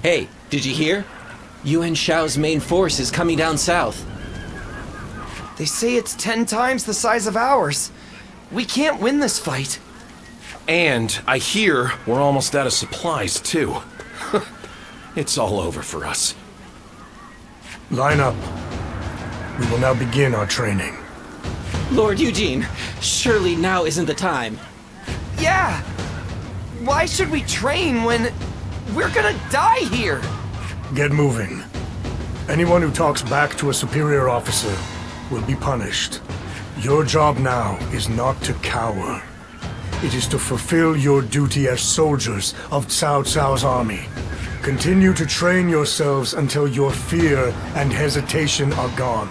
Hey, did you hear? Yuan Shao's main force is coming down south. They say it's 10 times the size of ours. We can't win this fight. And I hear we're almost out of supplies, too. It's all over for us. Line up. We will now begin our training. Lord Eugene, surely now isn't the time. Yeah! Why should we train when we're gonna die here? Get moving. Anyone who talks back to a superior officer will be punished. Your job now is not to cower. It is to fulfill your duty as soldiers of Cao Cao's army. Continue to train yourselves until your fear and hesitation are gone.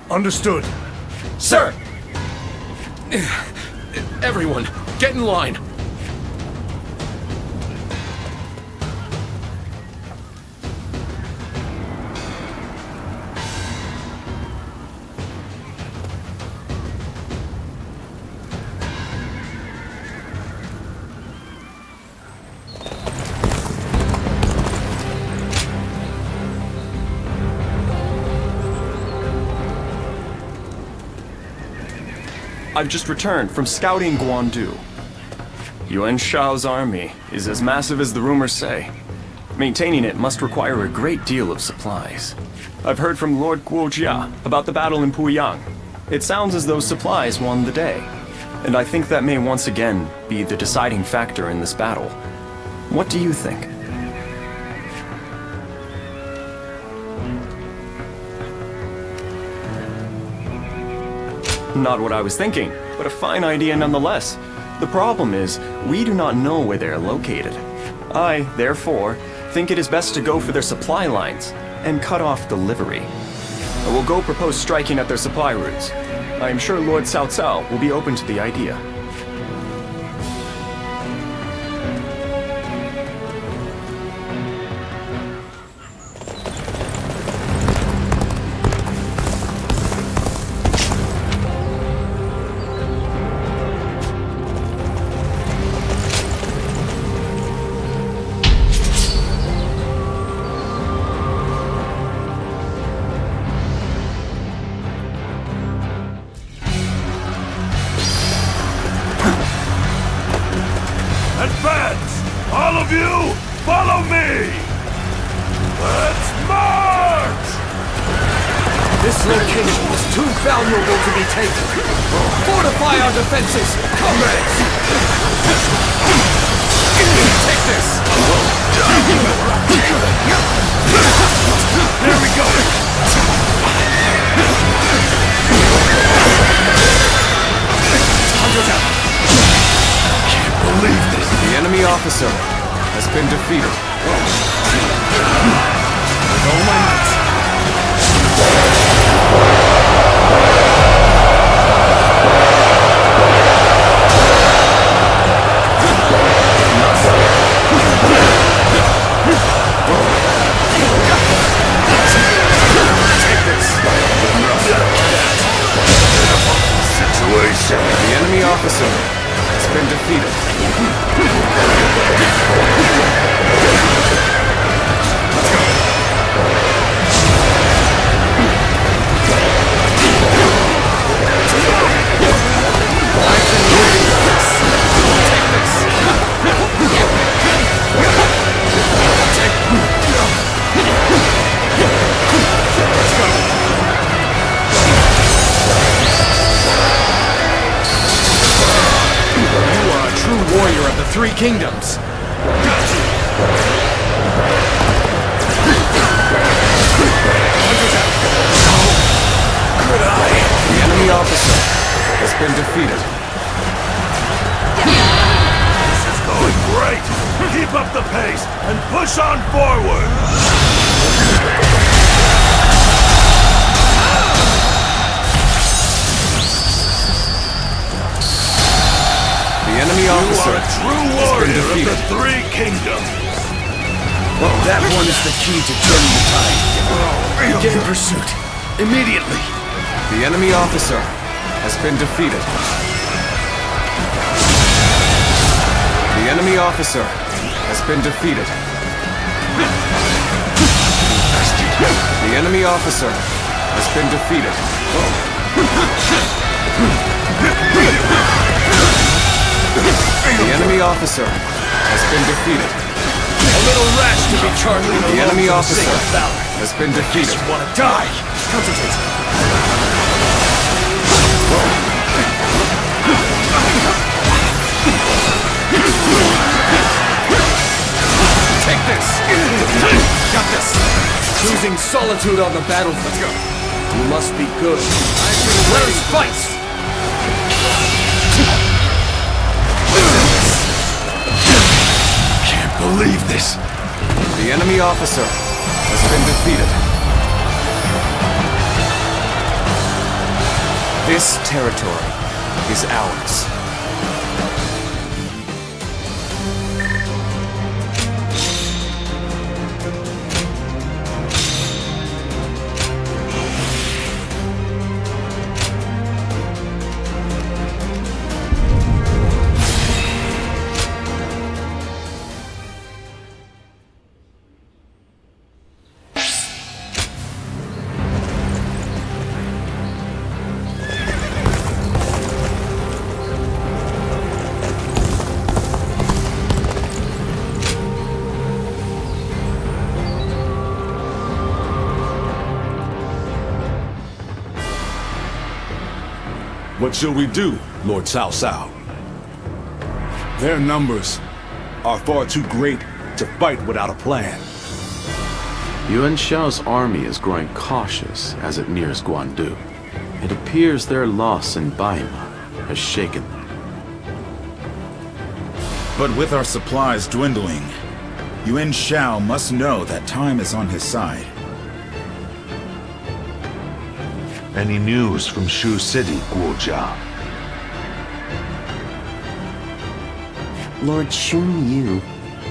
Understood? Sir! Everyone, get in line! I've just returned from scouting Guandu. Yuan Shao's army is as massive as the rumors say. Maintaining it must require a great deal of supplies. I've heard from Lord Guojia about the battle in Puyang. It sounds as though supplies won the day. And I think that may once again be the deciding factor in this battle. What do you think? Not what I was thinking, but a fine idea nonetheless. The problem is, we do not know where they are located. I, therefore, think it is best to go for their supply lines and cut off delivery. I will go propose striking at their supply routes. I am sure Lord Cao Cao will be open to the idea. Advance! All of you, follow me! Let's march! This location is too valuable to be taken. Fortify our defenses, comrades! Take this! There we go! Can't believe this! The enemy officer has been defeated. With all my might. Situation! The enemy officer has been defeated. Warrior of the Three Kingdoms. Good eye. The enemy officer has been defeated. This is going great! Keep up the pace and push on forward! The enemy You officer are a true has been warrior of defeated. the Three Kingdoms! That one is the key to turning the tide. Begin pursuit. Immediately. The enemy officer has been defeated. The enemy officer has been defeated. The enemy officer has been defeated. The enemy officer has been defeated. A little rash to be charging The enemy officer has been defeated. Want to die? Concentrate. Take this! Got this! Choosing solitude on the battlefield. Let's go. You must be good. Let us fight! Can't believe this. The enemy officer has been defeated. This territory is ours. What shall we do, Lord Cao Cao? Their numbers are far too great to fight without a plan. Yuan Shao's army is growing cautious as it nears Guandu. It appears their loss in Baima has shaken them. But with our supplies dwindling, Yuan Shao must know that time is on his side. Any news from Shu City, Guojia? Lord Xun Yu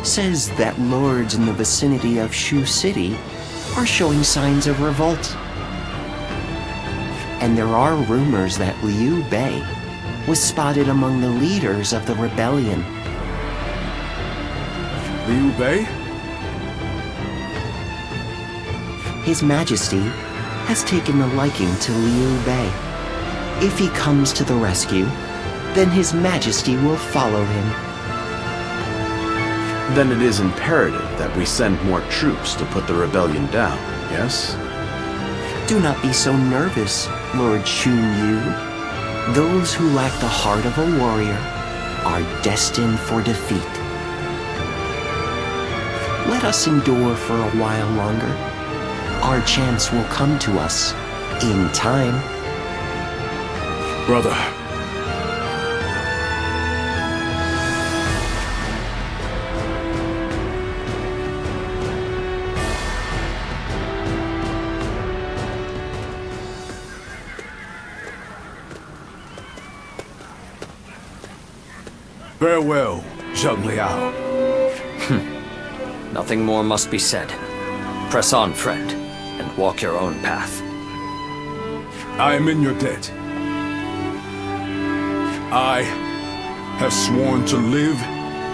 says that lords in the vicinity of Shu City are showing signs of revolt. And there are rumors that Liu Bei was spotted among the leaders of the rebellion. Liu Bei? His Majesty has taken a liking to Liu Bei. If he comes to the rescue, then His Majesty will follow him. Then it is imperative that we send more troops to put the rebellion down, yes? Do not be so nervous, Lord Xun Yu. Those who lack the heart of a warrior are destined for defeat. Let us endure for a while longer. Our chance will come to us in time. Brother. Farewell, Zheng Liao. Nothing more must be said. Press on, friend, and walk your own path. I am in your debt. I have sworn to live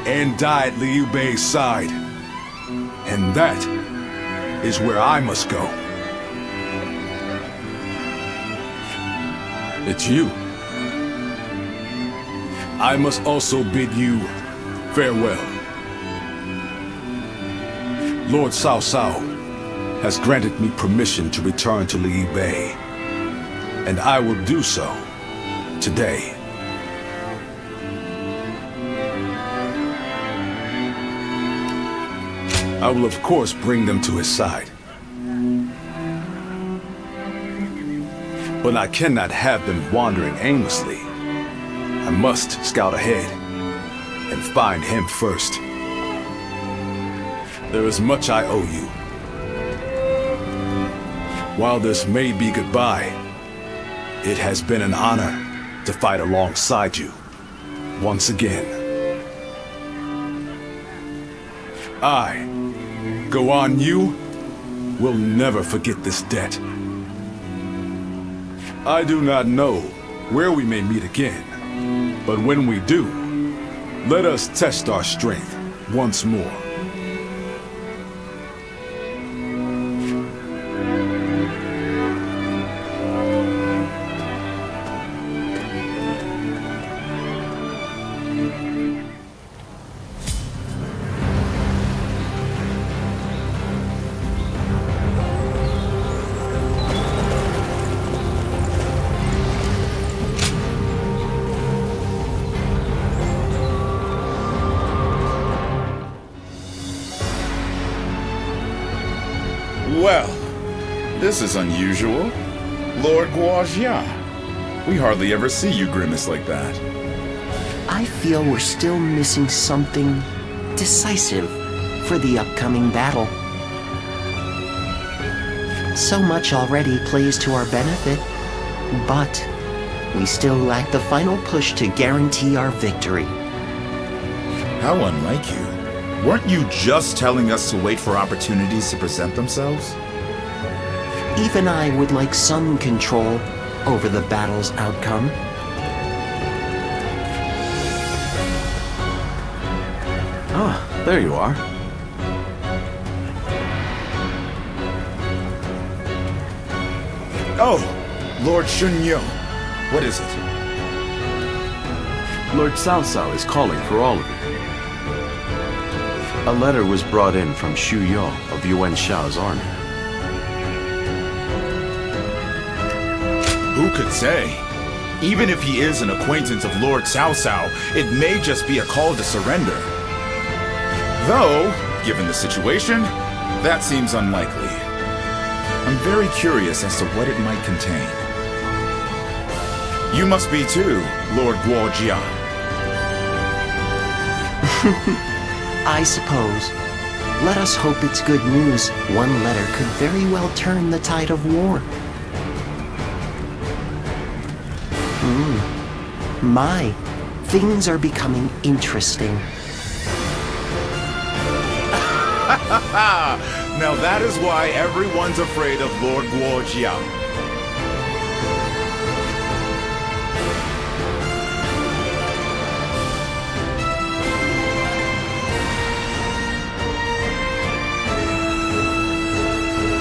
and die at Liu Bei's side. And that is where I must go. It's you. I must also bid you farewell. Lord Cao Cao has granted me permission to return to Liu Bei, and I will do so today. I will of course bring them to his side. But I cannot have them wandering aimlessly. I must scout ahead and find him first. There is much I owe you. While this may be goodbye, it has been an honor to fight alongside you once again. I, Guan Yu, will never forget this debt. I do not know where we may meet again, but when we do, let us test our strength once more. Well, this is unusual. Lord Guojia. We hardly ever see you grimace like that. I feel we're still missing something decisive for the upcoming battle. So much already plays to our benefit, but we still lack the final push to guarantee our victory. How unlike you. Weren't you just telling us to wait for opportunities to present themselves? Even I would like some control over the battle's outcome. Ah, there you are. Oh, Lord Shunyo. What is it? Lord Cao Cao is calling for all of you. A letter was brought in from Xu Yo of Yuan Shao's army. Who could say? Even if he is an acquaintance of Lord Cao Cao, it may just be a call to surrender. Though, given the situation, that seems unlikely. I'm very curious as to what it might contain. You must be too, Lord Guojia. I suppose. Let us hope it's good news. One letter could very well turn the tide of war. My, things are becoming interesting. Now that is why everyone's afraid of Lord Guojia.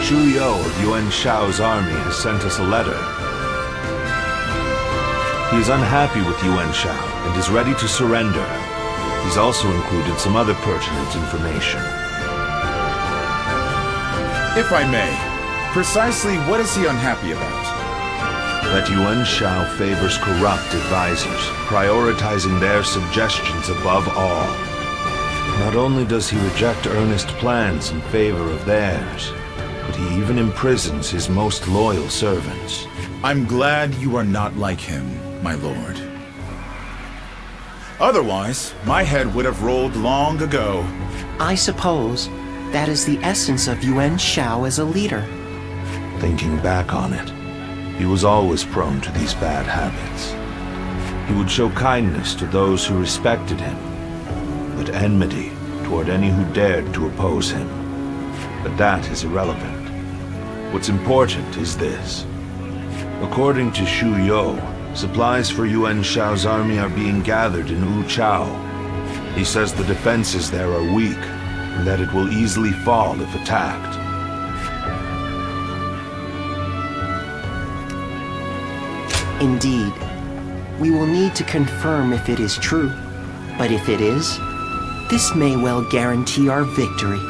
Xu Yo of Yuan Shao's army has sent us a letter. He is unhappy with Yuan Shao and is ready to surrender. He's also included some other pertinent information. If I may, precisely what is he unhappy about? That Yuan Shao favors corrupt advisors, prioritizing their suggestions above all. Not only does he reject earnest plans in favor of theirs, but he even imprisons his most loyal servants. I'm glad you are not like him, my lord. Otherwise, my head would have rolled long ago. I suppose that is the essence of Yuan Shao as a leader. Thinking back on it, he was always prone to these bad habits. He would show kindness to those who respected him, but enmity toward any who dared to oppose him. But that is irrelevant. What's important is this. According to Xu Yo, supplies for Yuan Shao's army are being gathered in Wu Chao. He says the defenses there are weak, and that it will easily fall if attacked. Indeed. We will need to confirm if it is true. But if it is, this may well guarantee our victory.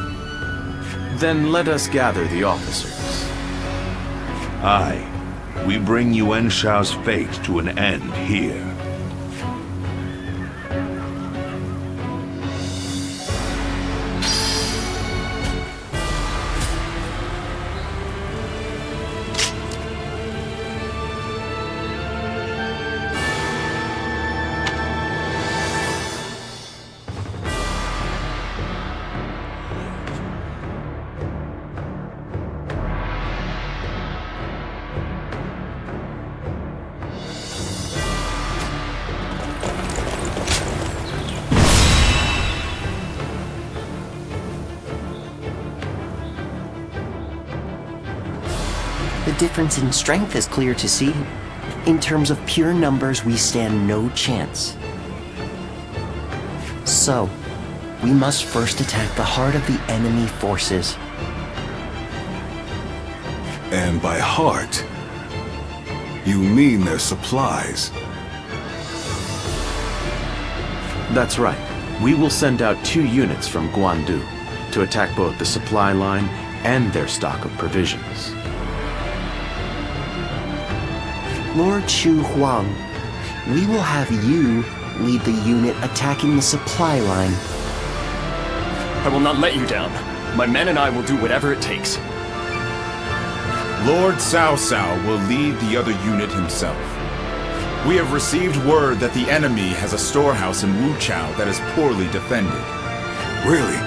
Then let us gather the officers. Aye, we bring Yuan Shao's fate to an end here. The difference in strength is clear to see. In terms of pure numbers, we stand no chance. So, we must first attack the heart of the enemy forces. And by heart, you mean their supplies. That's right. We will send out 2 units from Guandu to attack both the supply line and their stock of provisions. Lord Chu Huang, we will have you lead the unit attacking the supply line. I will not let you down. My men and I will do whatever it takes. Lord Cao Cao will lead the other unit himself. We have received word that the enemy has a storehouse in Wuchao that is poorly defended. Really?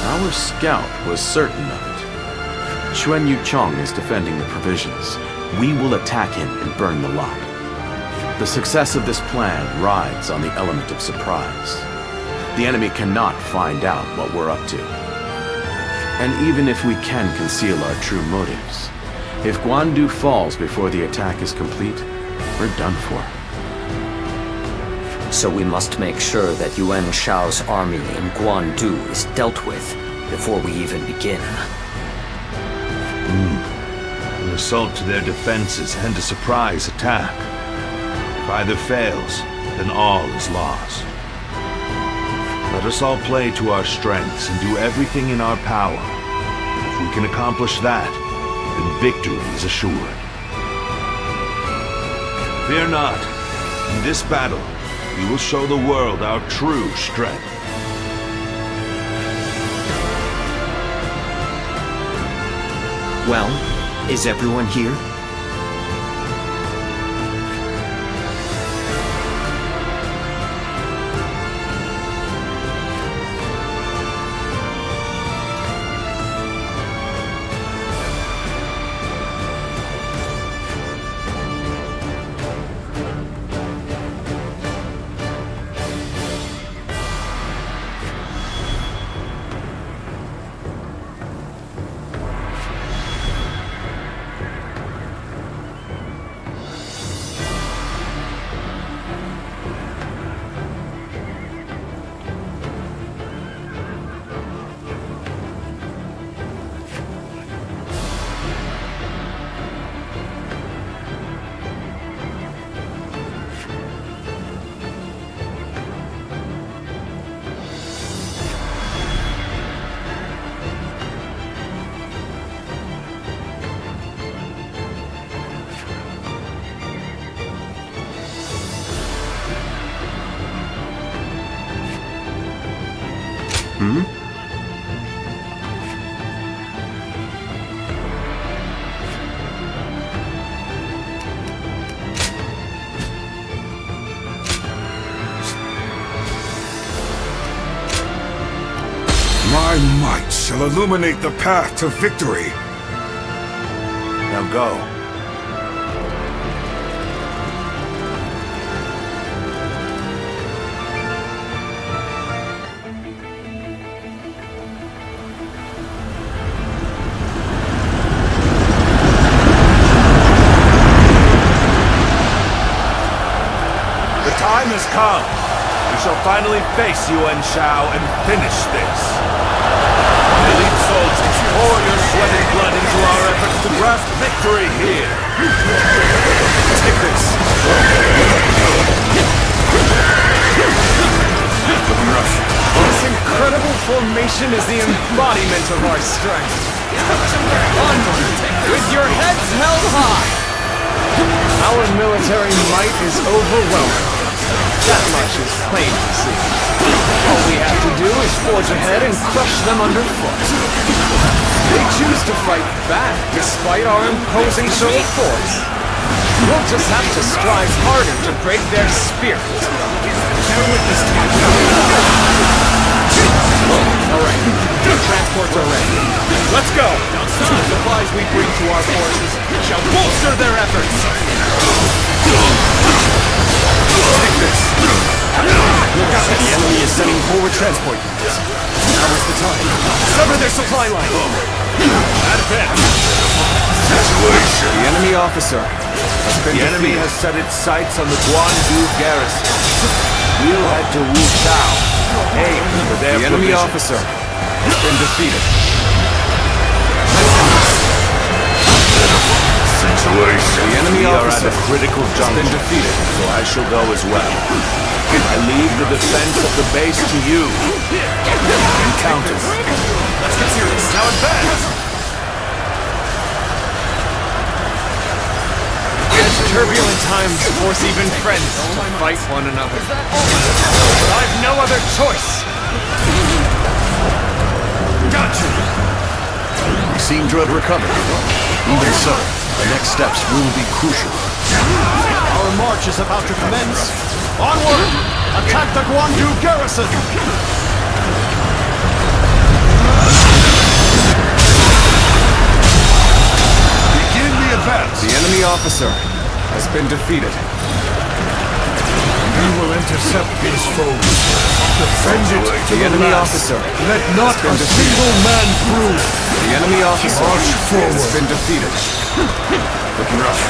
Our scout was certain of it. Xuan Yuchong is defending the provisions. We will attack him and burn the lot. The success of this plan rides on the element of surprise. The enemy cannot find out what we're up to. And even if we can conceal our true motives, if Guandu falls before the attack is complete, we're done for. So we must make sure that Yuan Shao's army in Guandu is dealt with before we even begin. An assault to their defenses and a surprise attack. If either fails, then all is lost. Let us all play to our strengths and do everything in our power. If we can accomplish that, then victory is assured. Fear not. In this battle, we will show the world our true strength. Well, is everyone here? My might shall illuminate the path to victory. Now go. The time has come. We shall finally face Yuan Shao and finish this. Elite soldiers, pour your sweat and blood into our efforts to grasp victory here. Take this. Rush. This incredible formation is the embodiment of our strength. Onward, with your heads held high. Our military might is overwhelming. That much is plain to see. All we have to do is forge ahead and crush them underfoot. They choose to fight back despite our imposing show of force. We'll just have to strive harder to break their spirit. Alright, transports are ready. Let's go! The supplies we bring to our forces shall bolster their efforts. Take this. Look out, the enemy is sending forward transport units. Now is the time. Sever their supply line. Advance. Situation. The enemy officer has been The enemy has set its sights on the Guandu garrison. We'll head to Wuchao. Aim for their The enemy provisions. officer has been defeated. Situation. The enemy We are at officer a critical has been junction, defeated. so I shall go as well. I leave the defense of the base to you. Countess. Let's get serious. Now advance! As turbulent times force even friends to fight one another. But I've no other choice! Gotcha! seem to have recovered. Even so, the next steps will be crucial. Our march is about to commence. Onward! Attack the Guandu garrison! Begin the advance! The enemy officer has been defeated. We will intercept these foes. Defend it to The the enemy last. officer Let not been a defeated. single man through. The enemy officer March has forward. been defeated. Looking rough.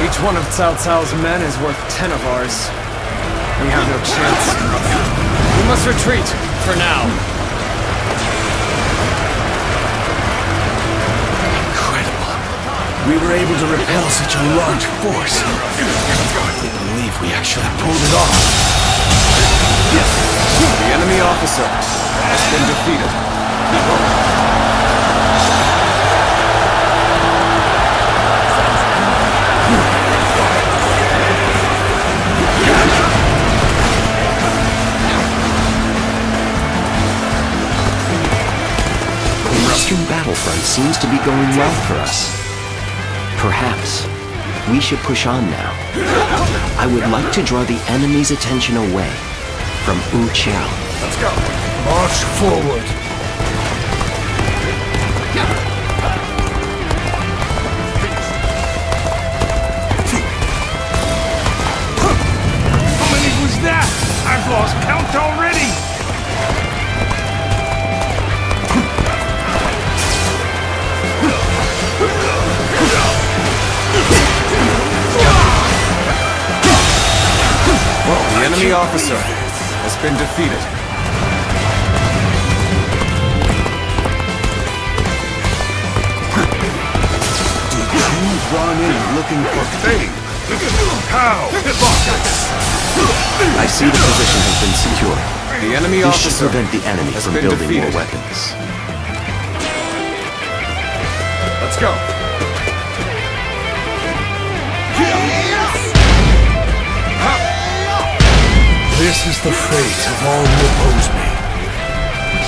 Each one of Cao Cao's men is worth 10 of ours. We have no chance. We must retreat, for now. Incredible. We were able to repel such a large force. I can't believe we actually pulled it off. The enemy officer has been defeated. The Eastern Battlefront seems to be going well for us. Perhaps we should push on now. I would like to draw the enemy's attention away from Wu Qiao. Let's go. March forward. How many was that? I've lost count already! The enemy officer has been defeated. Did you run in looking for fame? How? I see the position has been secured. The enemy This should officer prevent the enemy has from been building defeated. more weapons. Let's go. This is the fate of all who oppose me.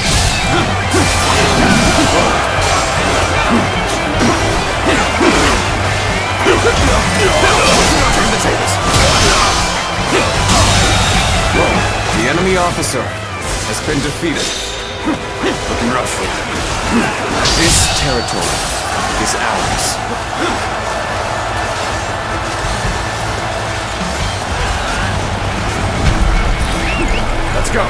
The enemy officer has been defeated. Looking rough. This territory is ours. Let's go.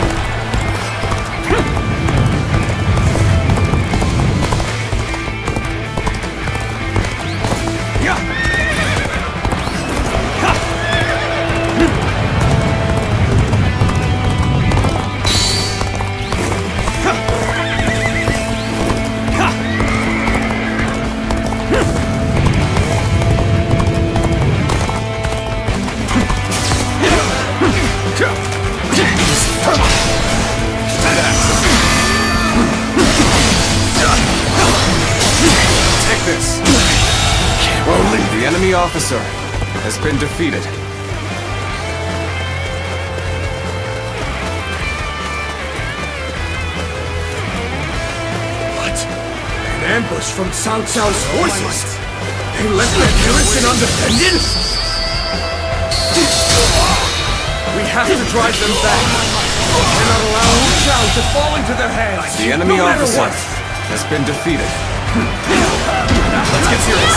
Take this. The enemy officer has been defeated. What? An ambush from Cao Cao's forces? They left their garrison undefended? We have to drive them back. We cannot allow Wu Qiao to fall into their hands. The enemy No matter officer what. has been defeated. Let's get serious.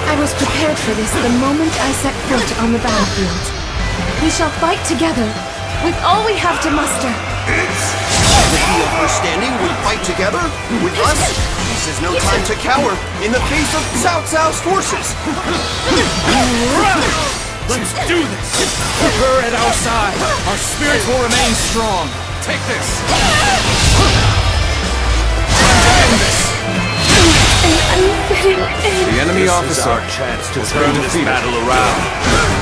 I was prepared for this the moment I set foot on the battlefield. We shall fight together, with all we have to muster. With the understanding we fight together? With us? This is no time to cower in the face of Cao Cao's forces! Let's do this! With her at our side, our spirits will remain strong. Take this! End this! An unfitting end. The enemy This is officer our chance to has turn been this defeated. battle around.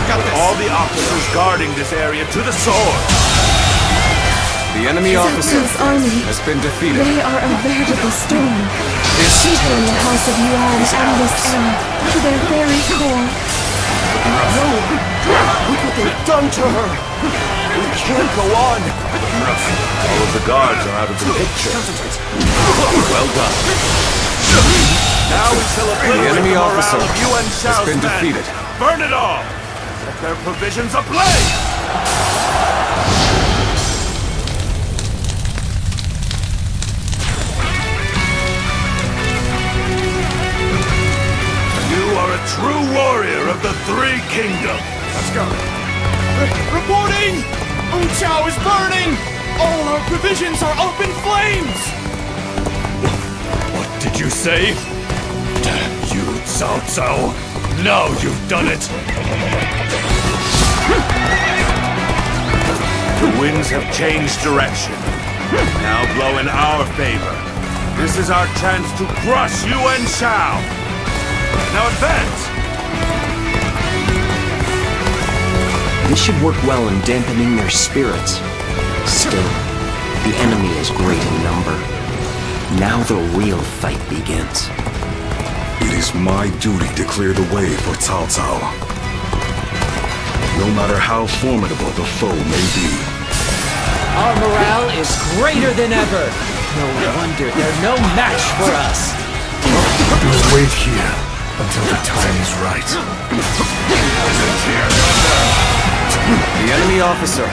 Got this. All the officers guarding this area to the sword. The enemy Cao officer Cao's army. has been defeated. They are a veritable storm. This People in the House of Yuan and this era, to their very core. Look what they've done to her! We can't go on! All of the guards are out of the picture. Well done. Now we celebrate The enemy the morale officer of Yuan has Shao's been men. defeated. Burn it all! Set their provisions ablaze! You are a true warrior of the Three Kingdoms. Let's go. Reporting! Chao is burning! All our provisions are up in flames! What did you say? Damn you, Cao Cao. Now you've done it! The winds have changed direction. Now blow in our favor. This is our chance to crush Yuan Shao. Now advance! This should work well in dampening their spirits. Still, the enemy is great in number. Now the real fight begins. It is my duty to clear the way for Cao Cao. No matter how formidable the foe may be. Our morale is greater than ever. No wonder they're no match for us. We'll wait here until the time is right. The enemy officer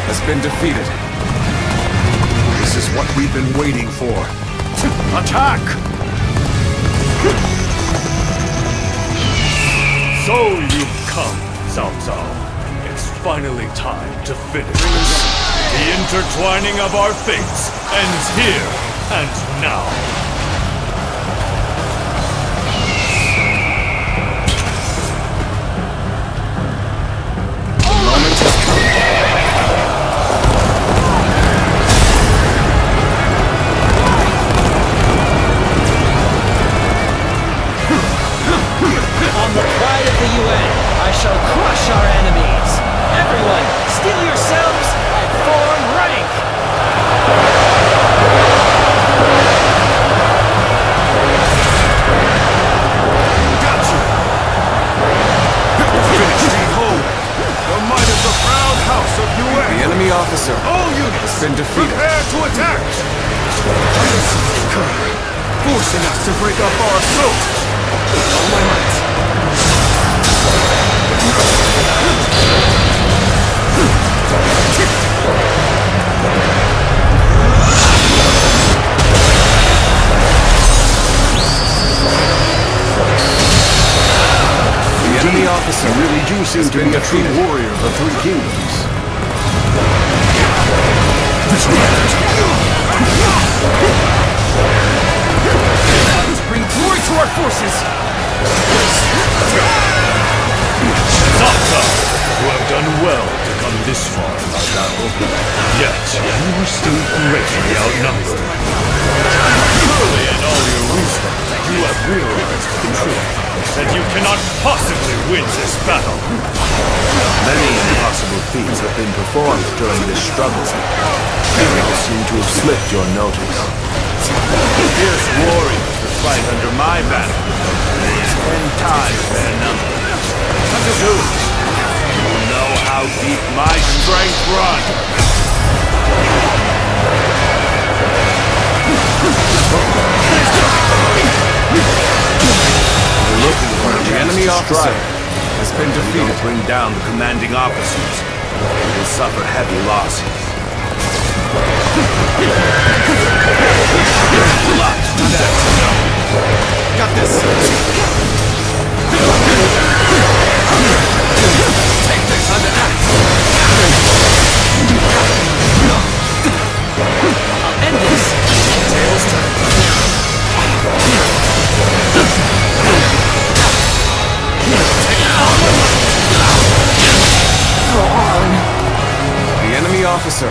has been defeated. This is what we've been waiting for. Attack! So you've come, Cao Cao. It's finally time to finish this. The intertwining of our fates ends here and now. On the pride of the UN, I shall crush our enemies. Everyone, steel yourselves and form rank. Gotcha! Finish the whole. The might of the proud house of UN. The enemy officer All units has been defeated. Prepare to attack! Forcing us to break up our approach! All my might! The enemy officer really do seem has to been be a true defeated. warrior of the Three Kingdoms. Bring glory to our forces! Cao Cao, you have done well to come this far in our battle. Yet, you are still greatly outnumbered. Surely in all your wisdom, you have realized the truth, that you cannot possibly win this battle. Many impossible feats have been performed during this struggle. They all seem to have slipped your notice. Fierce warriors that fight under my banner, 10 times their number. Nothing to do. You know how deep my strength runs. Looking for a The chance enemy to officer strike. has been If we defeated. don't bring down the commanding officers, we will suffer heavy losses. Lots to that. Got this. Take this under act! I'll end this. Tails turn. The enemy officer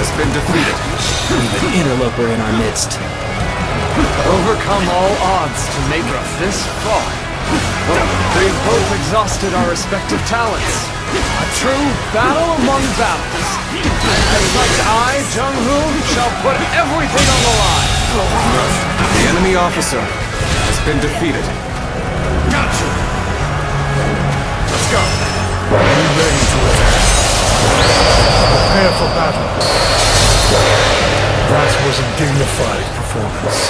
has been defeated. We've an interloper in our midst. Overcome all odds to make it this far. We've both exhausted our respective talents. A true battle among battles. As such, I, Jung-Hoo, shall put everything on the line. The enemy officer has been defeated. Gotcha! Let's go. Are you ready to attack? Prepare for battle. That was a dignified performance.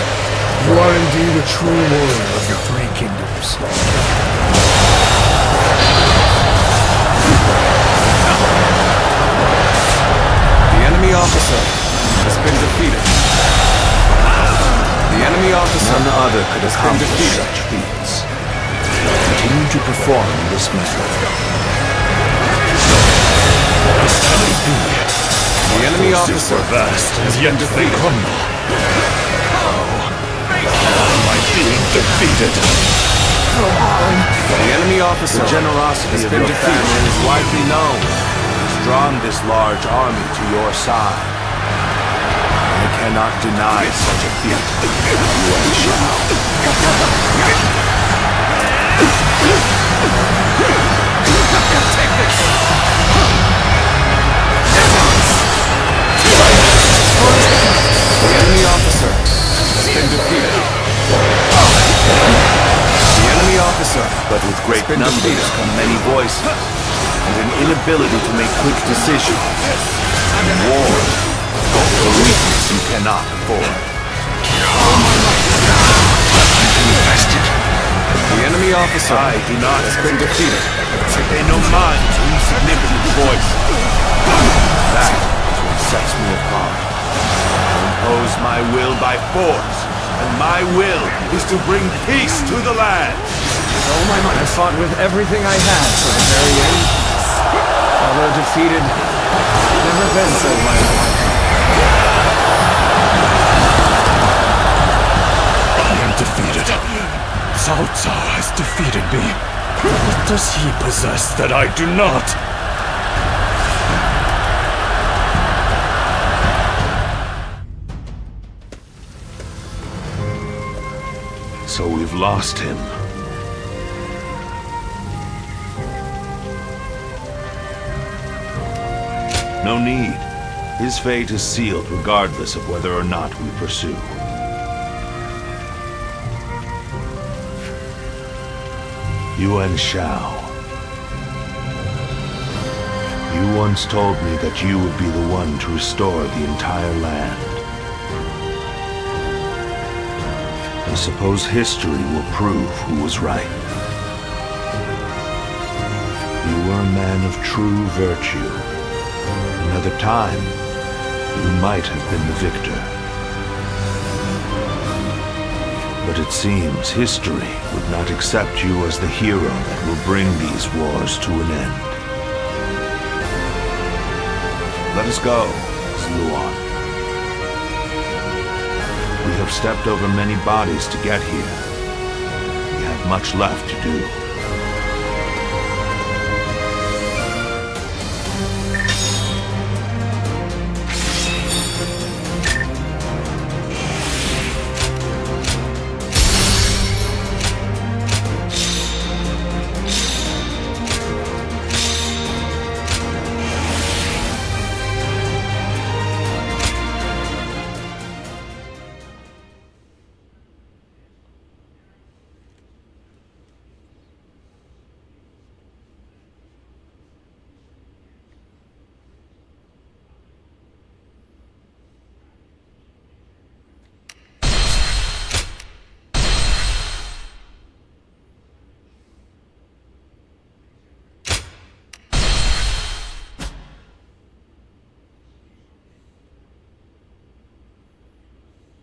You are indeed a true warrior of the Three Kingdoms. The enemy officer has been defeated. The enemy officer None other could has been accomplish defeated. such feats. Continue to perform in this manner. The enemy officer has been defeated. The enemy officer The generosity has of been your defeated. family is widely known. It's drawn this large army to your side. I cannot deny such a feat. Yuan Shao. The enemy officer has been defeated. The enemy officer But with great been numbers defeated. come many voices, and an inability to make quick decisions. In war, a weakness you cannot afford. The enemy officer I do not has been defeated. I pay no mind to insignificant voices. That is what sets me apart. I impose my will by force, and my will is to bring peace to the land. Oh my mind, I fought with everything I had to the very end. Although defeated, I've never been so violent. I am defeated. Cao Cao has defeated me. What does he possess that I do not? So we've lost him. No need. His fate is sealed regardless of whether or not we pursue. Yuan Shao. You once told me that you would be the one to restore the entire land. I suppose history will prove who was right. You were a man of true virtue. Another time, you might have been the victor. But it seems history would not accept you as the hero that will bring these wars to an end. Let us go, Zluan. We have stepped over many bodies to get here. We have much left to do.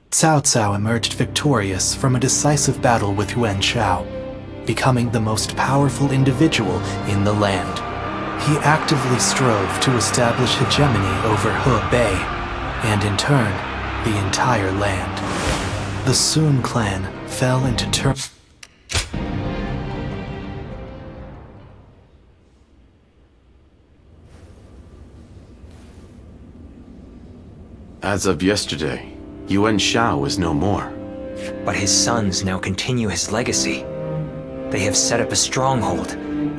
Cao Cao emerged victorious from a decisive battle with Yuan Shao, becoming the most powerful individual in the land. He actively strove to establish hegemony over Hebei, and in turn, the entire land. The Sun clan fell into turmoil. As of yesterday, Yuan Shao is no more. But his sons now continue his legacy. They have set up a stronghold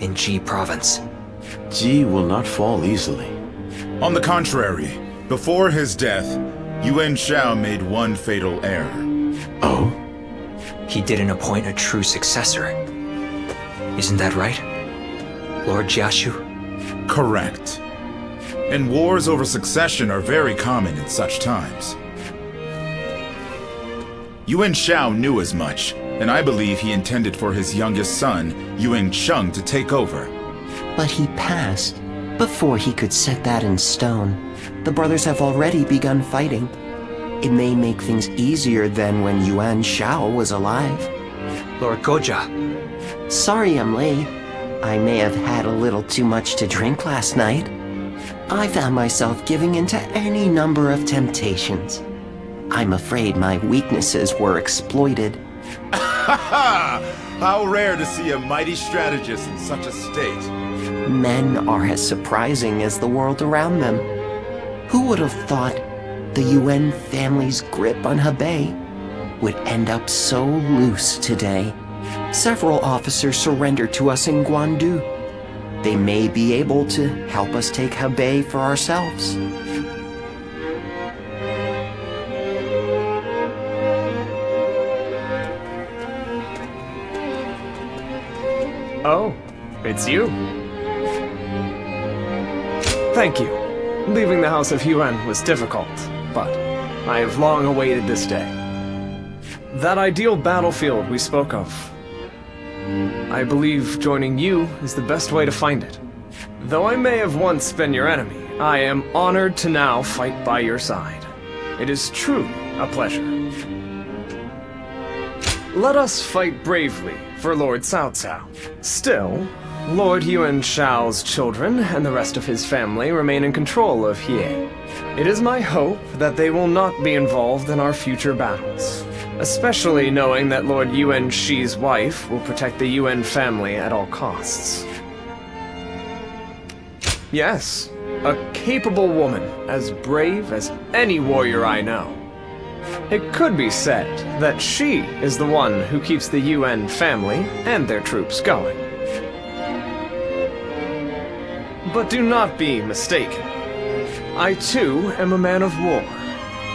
in Ji province. Ji will not fall easily. On the contrary, before his death, Yuan Shao made one fatal error. Oh? He didn't appoint a true successor. Isn't that right, Lord Jiashu? Correct. and wars over succession are very common in such times. Yuan Shao knew as much, and I believe he intended for his youngest son, Yuan Cheng, to take over. But he passed before he could set that in stone. The brothers have already begun fighting. It may make things easier than when Yuan Shao was alive. Lord Goja. Sorry I'm late. I may have had a little too much to drink last night. I found myself giving into any number of temptations. I'm afraid my weaknesses were exploited. How rare to see a mighty strategist in such a state. Men are as surprising as the world around them. Who would have thought the Yuan family's grip on Hebei would end up so loose today? Several officers surrendered to us in Guandu. They may be able to help us take Hebei for ourselves. Oh, it's you. Thank you. Leaving the House of Yuan was difficult, but I have long awaited this day. That ideal battlefield we spoke of. I believe joining you is the best way to find it. Though I may have once been your enemy, I am honored to now fight by your side. It is truly a pleasure. Let us fight bravely for Lord Cao Cao. Still, Lord Yuan Shao's children and the rest of his family remain in control of Hie. It is my hope that they will not be involved in our future battles, especially knowing that Lord Yuan Shi's wife will protect the Yuan family at all costs. Yes, a capable woman, as brave as any warrior I know. It could be said that she is the one who keeps the Yuan family and their troops going. But do not be mistaken. I too am a man of war.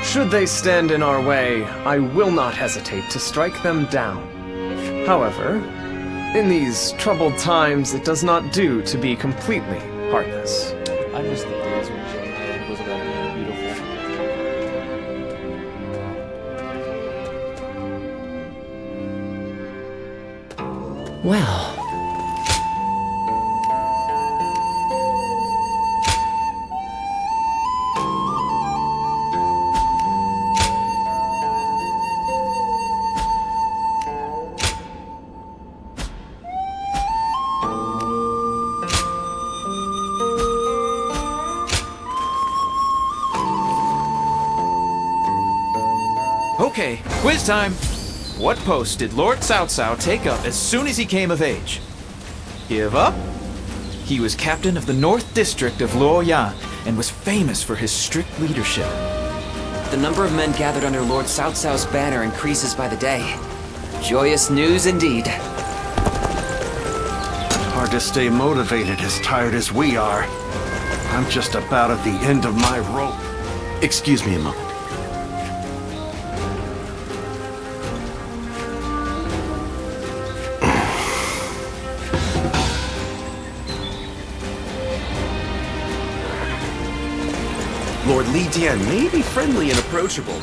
Should they stand in our way, I will not hesitate to strike them down. However, in these troubled times, it does not do to be completely heartless. I miss the days when Jane was about being beautiful. Well... Okay, quiz time! What post did Lord Cao Cao take up as soon as he came of age? Give up? He was captain of the North District of Luoyang and was famous for his strict leadership. The number of men gathered under Lord Cao Cao's banner increases by the day. Joyous news indeed. Hard to stay motivated as tired as we are. I'm just about at the end of my rope. Excuse me a moment. Lord Li Dian may be friendly and approachable.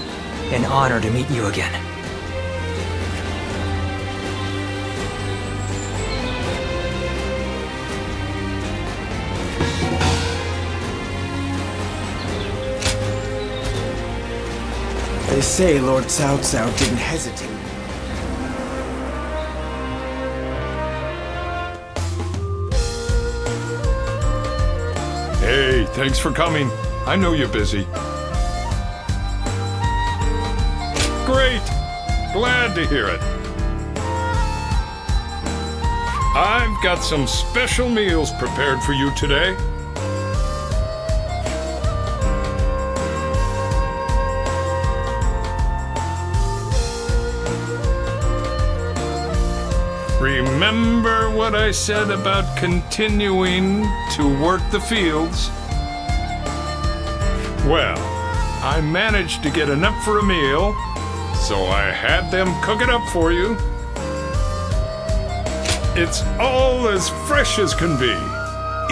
An honor to meet you again. They say Lord Cao Cao didn't hesitate. Hey, thanks for coming. I know you're busy. Great! Glad to hear it. I've got some special meals prepared for you today. Remember what I said about continuing to work the fields? Well, I managed to get enough for a meal, so I had them cook it up for you. It's all as fresh as can be.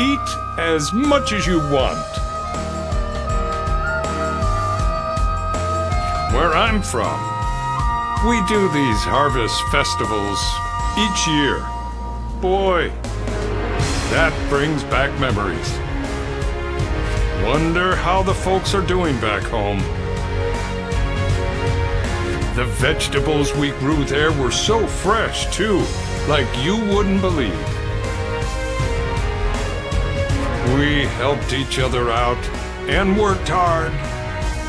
Eat as much as you want. where I'm from, we do these harvest festivals each year. Boy, that brings back memories. Wonder how the folks are doing back home. The vegetables we grew there were so fresh, too, like you wouldn't believe. We helped each other out and worked hard,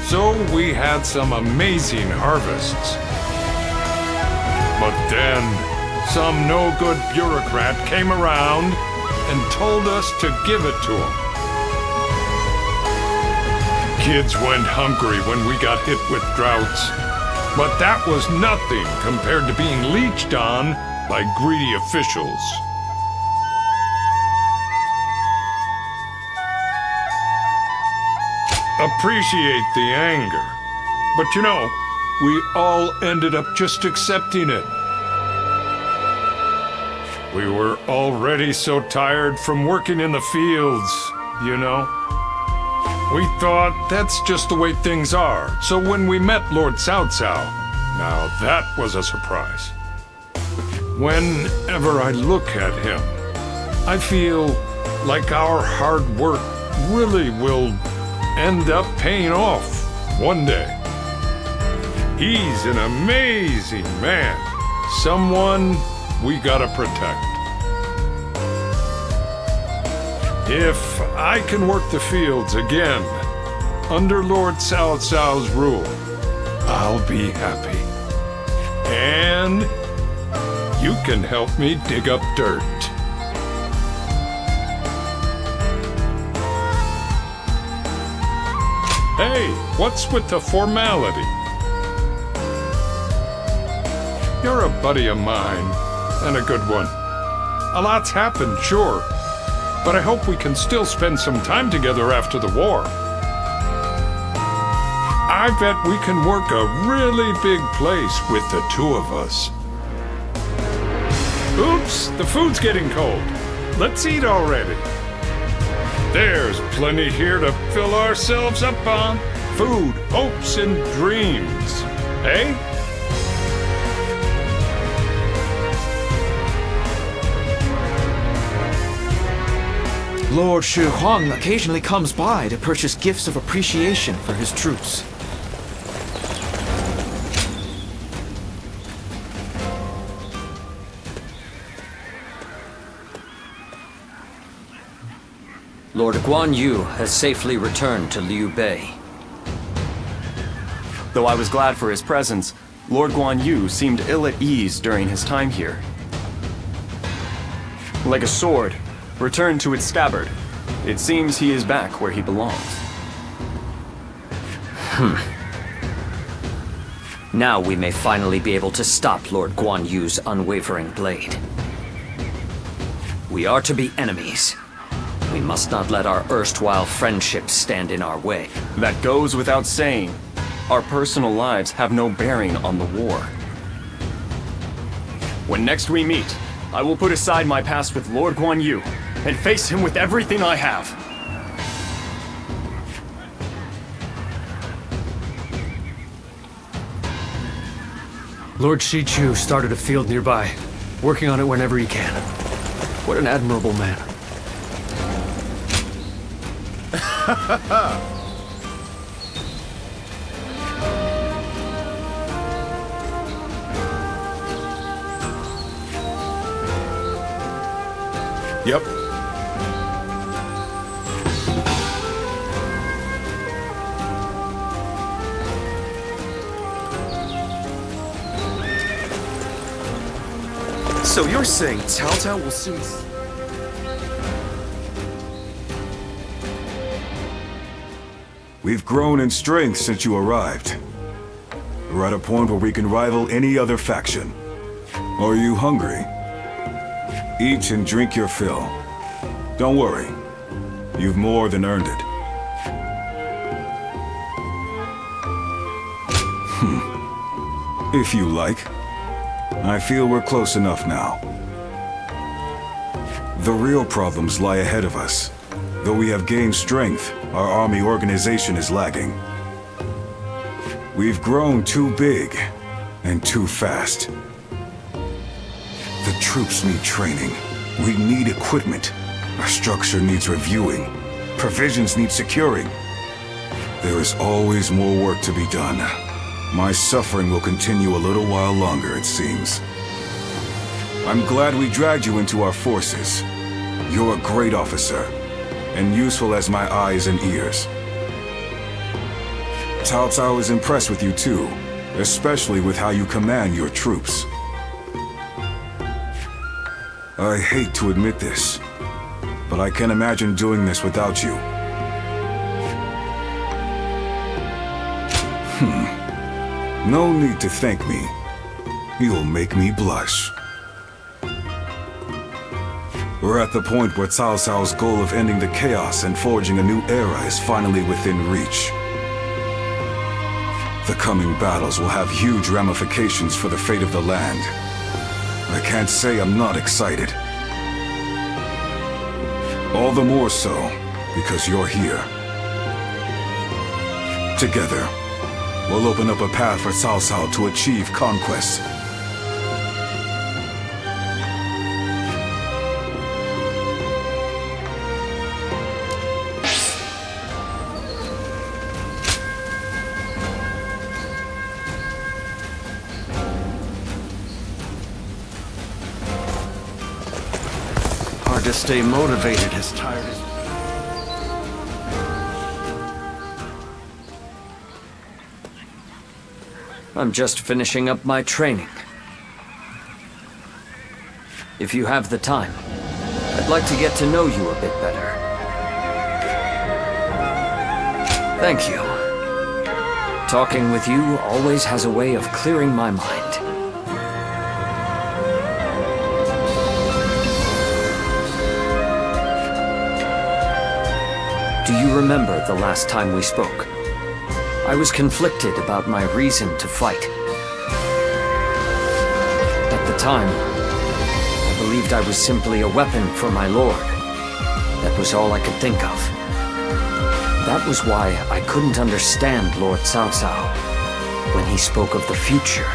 so we had some amazing harvests. But then, some no-good bureaucrat came around and told us to give it to him. Kids went hungry when we got hit with droughts, but that was nothing compared to being leeched on by greedy officials. Appreciate the anger, but you know, we all ended up just accepting it. We were already so tired from working in the fields, you know. We thought that's just the way things are. So when we met Lord Cao Cao, now that was a surprise. Whenever I look at him, I feel like our hard work really will end up paying off one day. He's an amazing man, someone we gotta protect. If I can work the fields again, under Lord Cao Cao's rule, I'll be happy. And you can help me dig up dirt. Hey, what's with the formality? You're a buddy of mine, and a good one. A lot's happened, sure, but I hope we can still spend some time together after the war. I bet we can work a really big place with the two of us. Oops, the food's getting cold. Let's eat already. There's plenty here to fill ourselves up on. Food, hopes, and dreams. Eh? Lord Shi Huang occasionally comes by to purchase gifts of appreciation for his troops. Lord Guan Yu has safely returned to Liu Bei. Though I was glad for his presence, Lord Guan Yu seemed ill at ease during his time here. Like a sword, returned to its scabbard, it seems he is back where he belongs. Now we may finally be able to stop Lord Guan Yu's unwavering blade. We are to be enemies. We must not let our erstwhile friendships stand in our way. That goes without saying. Our personal lives have no bearing on the war. When next we meet, I will put aside my past with Lord Guan Yu and face him with everything I have. Lord Shichu started a field nearby, working on it whenever he can. What an admirable man. Yep. So you're saying Cao Cao will soon... We've grown in strength since you arrived. We're at a point where we can rival any other faction. Are you hungry? Eat and drink your fill. Don't worry. You've more than earned it. If you like. I feel we're close enough now. The real problems lie ahead of us. Though we have gained strength, our army organization is lagging. We've grown too big and too fast. The troops need training. We need equipment. Our structure needs reviewing. Provisions need securing. There is always more work to be done. My suffering will continue a little while longer, it seems. I'm glad we dragged you into our forces. You're a great officer, and useful as my eyes and ears. Cao Cao is impressed with you too, especially with how you command your troops. I hate to admit this, but I can't imagine doing this without you. No need to thank me. You'll make me blush. We're at the point where Cao Cao's goal of ending the chaos and forging a new era is finally within reach. The coming battles will have huge ramifications for the fate of the land. I can't say I'm not excited. All the more so, because you're here. Together, we'll open up a path for Cao Cao to achieve conquest. Hard to stay motivated as tired as... I'm just finishing up my training. If you have the time, I'd like to get to know you a bit better. Thank you. Talking with you always has a way of clearing my mind. Do you remember the last time we spoke? I was conflicted about my reason to fight. At the time, I believed I was simply a weapon for my lord. That was all I could think of. That was why I couldn't understand Lord Cao Cao when he spoke of the future.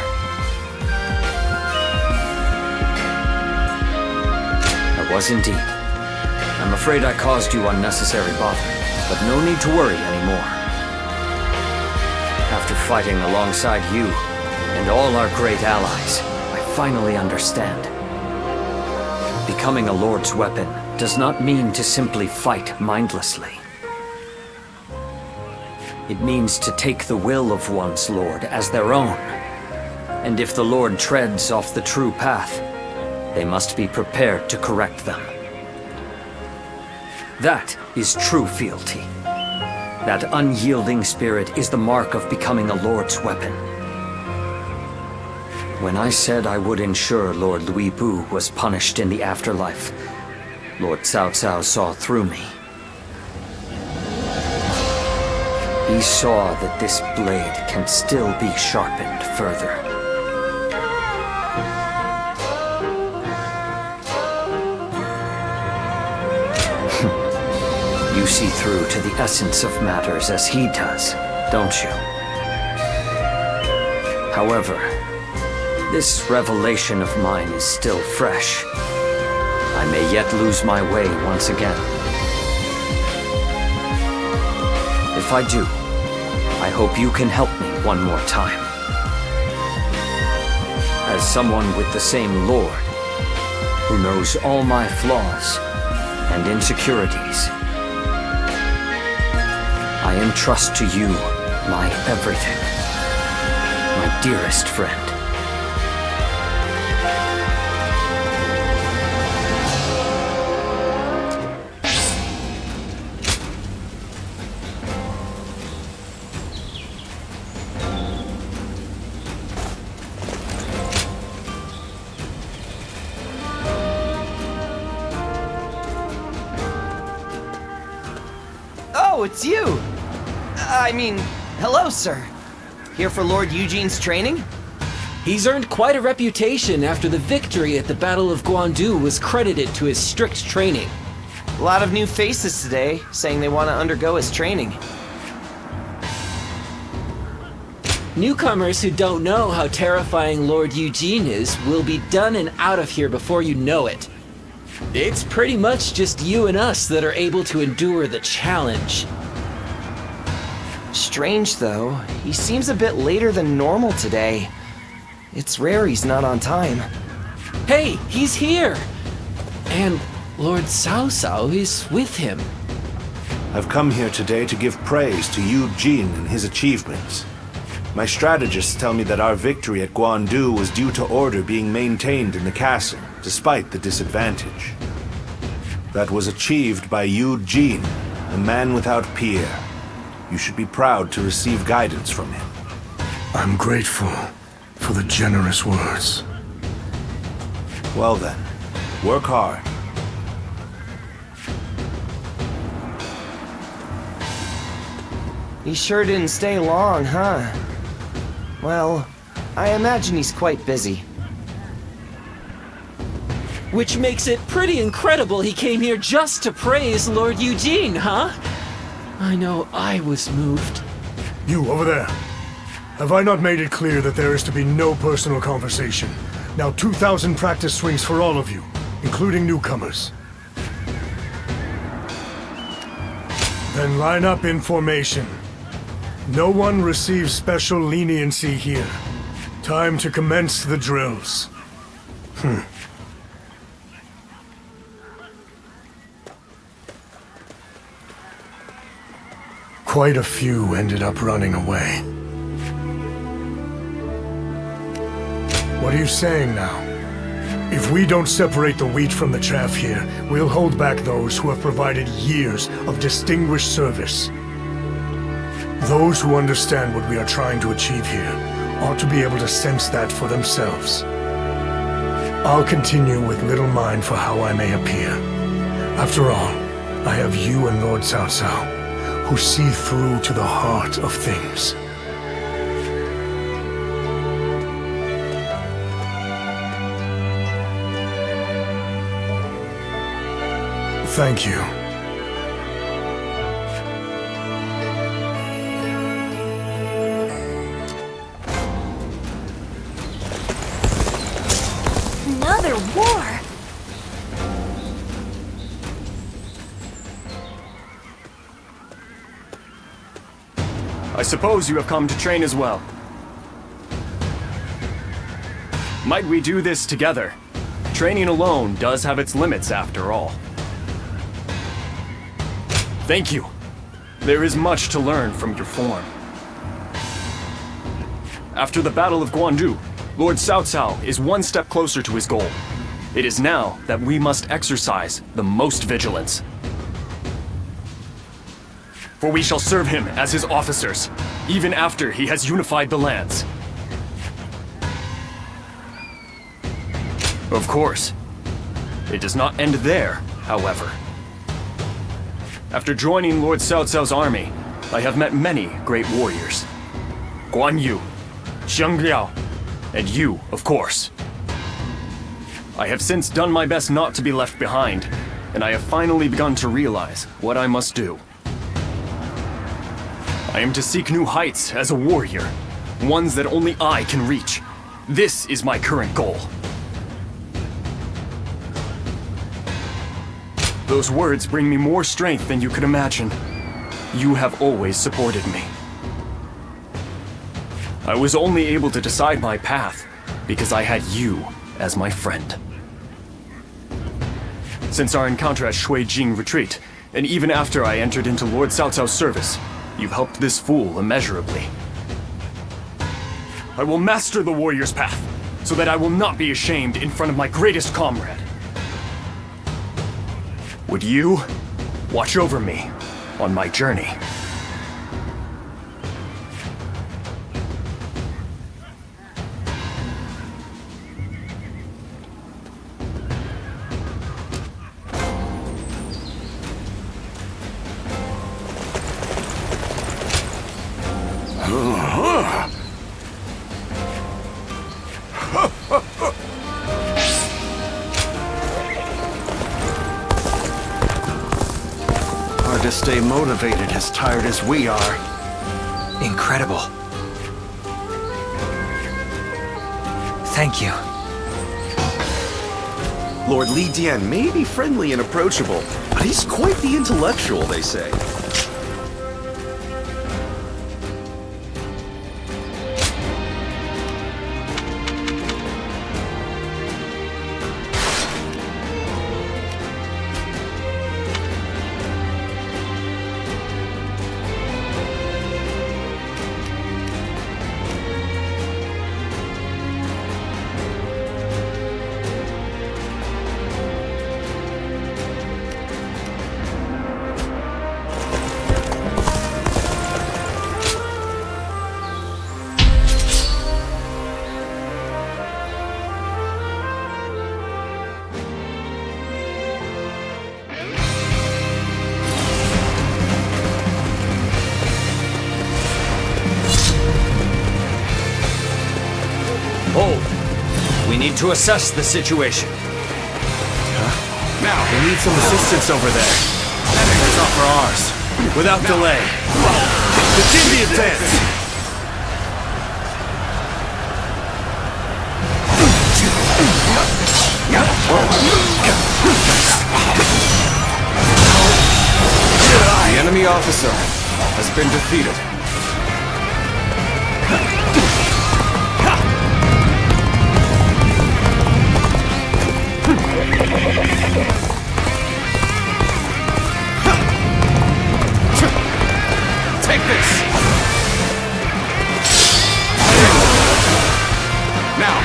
I was indeed. I'm afraid I caused you unnecessary bother, but no need to worry anymore. After fighting alongside you and all our great allies, I finally understand. Becoming a Lord's weapon does not mean to simply fight mindlessly. It means to take the will of one's Lord as their own. And if the Lord treads off the true path, they must be prepared to correct them. That is true fealty. That unyielding spirit is the mark of becoming a Lord's weapon. When I said I would ensure Lord Louis Bu was punished in the afterlife, Lord Cao Cao saw through me. He saw that this blade can still be sharpened further. You see through to the essence of matters as he does, don't you? However, this revelation of mine is still fresh. I may yet lose my way once again. If I do, I hope you can help me one more time. As someone with the same Lord, who knows all my flaws and insecurities, I entrust to you my everything, my dearest friend. Oh, it's you! I mean, hello, sir. Here for Lord Eugene's training? He's earned quite a reputation after the victory at the Battle of Guandu was credited to his strict training. A lot of new faces today, saying they want to undergo his training. Newcomers who don't know how terrifying Lord Eugene is will be done and out of here before you know it. It's pretty much just you and us that are able to endure the challenge. Strange, though. He seems a bit later than normal today. It's rare he's not on time. Hey, he's here! And Lord Cao Cao is with him. I've come here today to give praise to Eugene and his achievements. My strategists tell me that our victory at Guandu was due to order being maintained in the castle, despite the disadvantage. That was achieved by Eugene, a man without peer. You should be proud to receive guidance from him. I'm grateful for the generous words. Well then, work hard. He sure didn't stay long, huh? Well, I imagine he's quite busy. Which makes it pretty incredible he came here just to praise Lord Eugene, huh? I know I was moved. You, over there. Have I not made it clear that there is to be no personal conversation? Now 2,000 practice swings for all of you, including newcomers. Then line up in formation. No one receives special leniency here. Time to commence the drills. Quite a few ended up running away. What are you saying now? If we don't separate the wheat from the chaff here, we'll hold back those who have provided years of distinguished service. Those who understand what we are trying to achieve here ought to be able to sense that for themselves. I'll continue with little mind for how I may appear. After all, I have you and Lord Cao Cao, who see through to the heart of things. Thank you. Another war! I suppose you have come to train as well. Might we do this together? Training alone does have its limits after all. Thank you. There is much to learn from your form. After the Battle of Guandu, Lord Cao Cao is one step closer to his goal. It is now that we must exercise the most vigilance. For we shall serve him as his officers, even after he has unified the lands. Of course, it does not end there, however. After joining Lord Cao Cao's army, I have met many great warriors. Guan Yu, Xiang Liao, and you, of course. I have since done my best not to be left behind, and I have finally begun to realize what I must do. I am to seek new heights as a warrior, ones that only I can reach. This is my current goal. Those words bring me more strength than you could imagine. You have always supported me. I was only able to decide my path because I had you as my friend. Since our encounter at Shuijing Retreat, and even after I entered into Lord Cao Cao's service, you've helped this fool immeasurably. I will master the warrior's path, so that I will not be ashamed in front of my greatest comrade. Would you watch over me on my journey? Hard to stay motivated as tired as we are. Incredible. Thank you. Lord Li Dian may be friendly and approachable, but he's quite the intellectual, they say. Hold. We need to assess the situation. Now, we need some assistance over there. Let's offer ours. Without delay. Begin the advance! The enemy officer has been defeated. Take this! Now!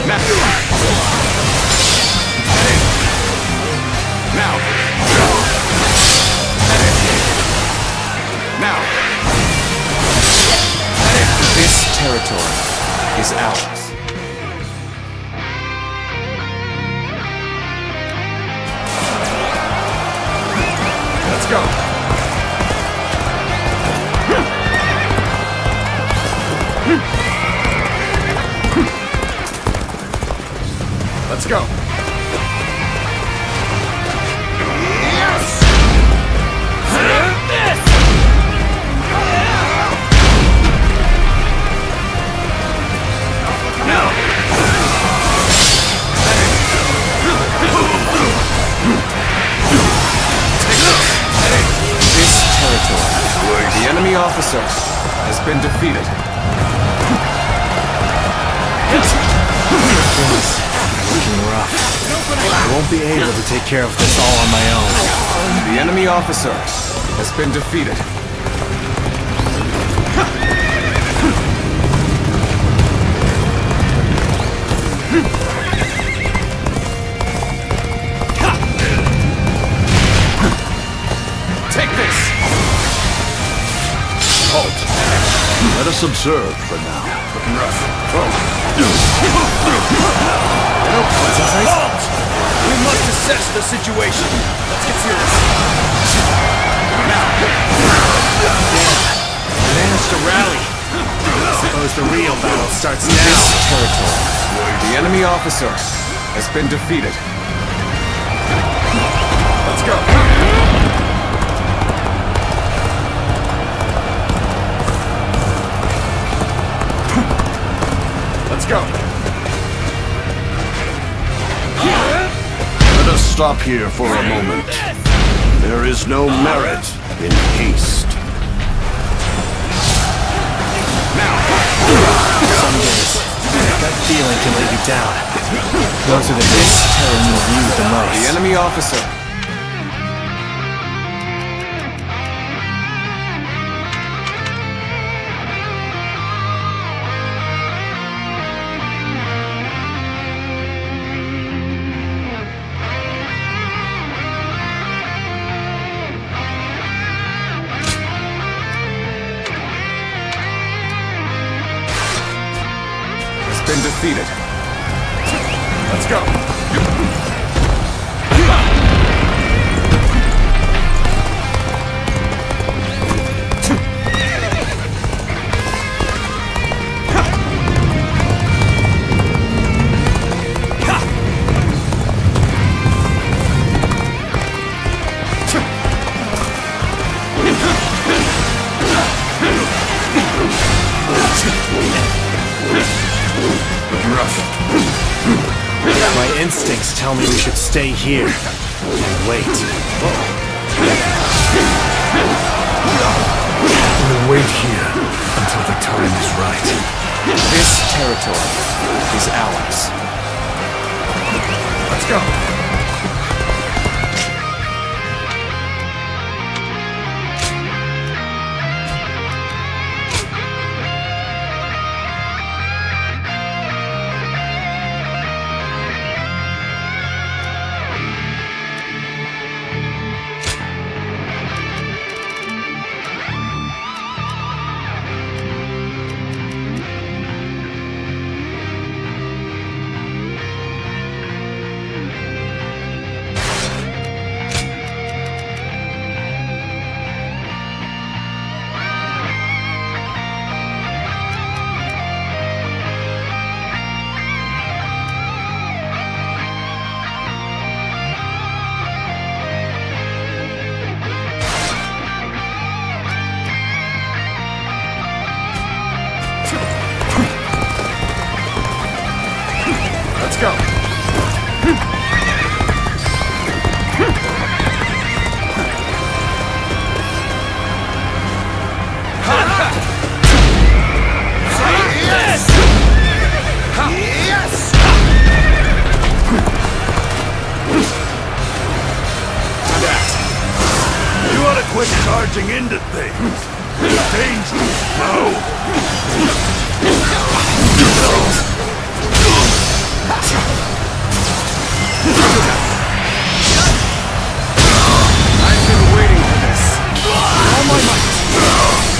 Now! Now! Now! This territory is ours. Let's go! Let's go! Yes! This! No! The enemy officer has been defeated. Things looking rough. I won't be able to take care of this all on my own. The enemy officer has been defeated. Take this! Halt. Let us observe for now. Looking rough. Halt! We must assess the situation. Let's get serious. Now. We managed to rally. I suppose the real battle starts now. This territory. The enemy officer has been defeated. Let's go. Let's go. Let us stop here for a moment. There is no merit in haste. Some days, that feeling can let you down. Those are the days when you need the most. The enemy officer. Been defeated. Let's go. My instincts tell me we should stay here and wait. We'll wait here until the time is right. This territory is ours. Let's go. Let's go. Yes! Yes! You ought to quit charging into things. There's danger. I've been waiting for this. All my might.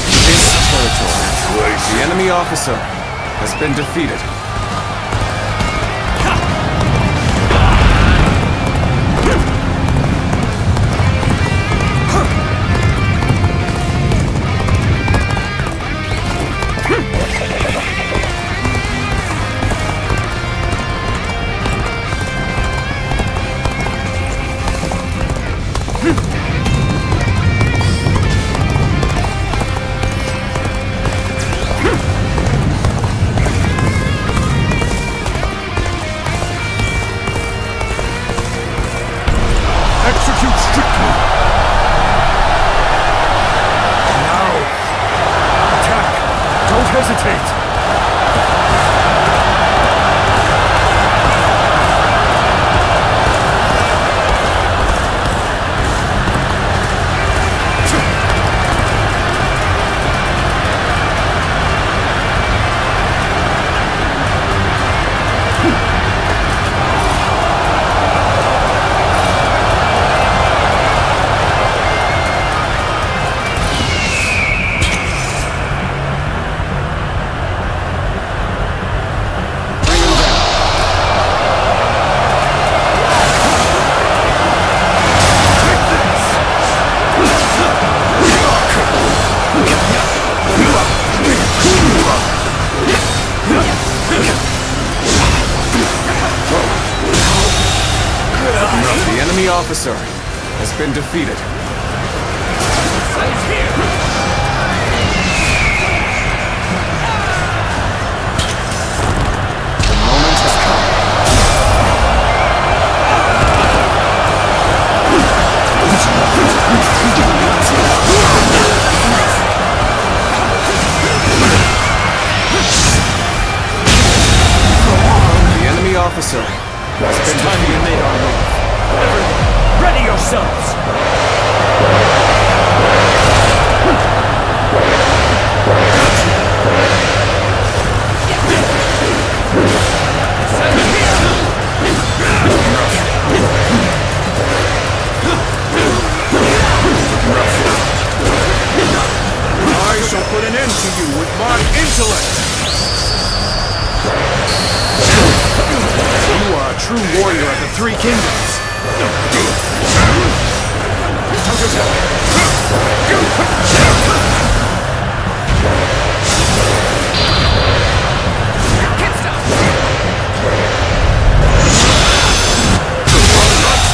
This territory, the enemy officer has been defeated. Execute strictly. Now, attack. Don't hesitate. The enemy officer has been defeated. The moment has come. The enemy officer has been defeated. Ready yourselves! I shall put an end to you with my intellect. You are a true warrior of the Three Kingdoms.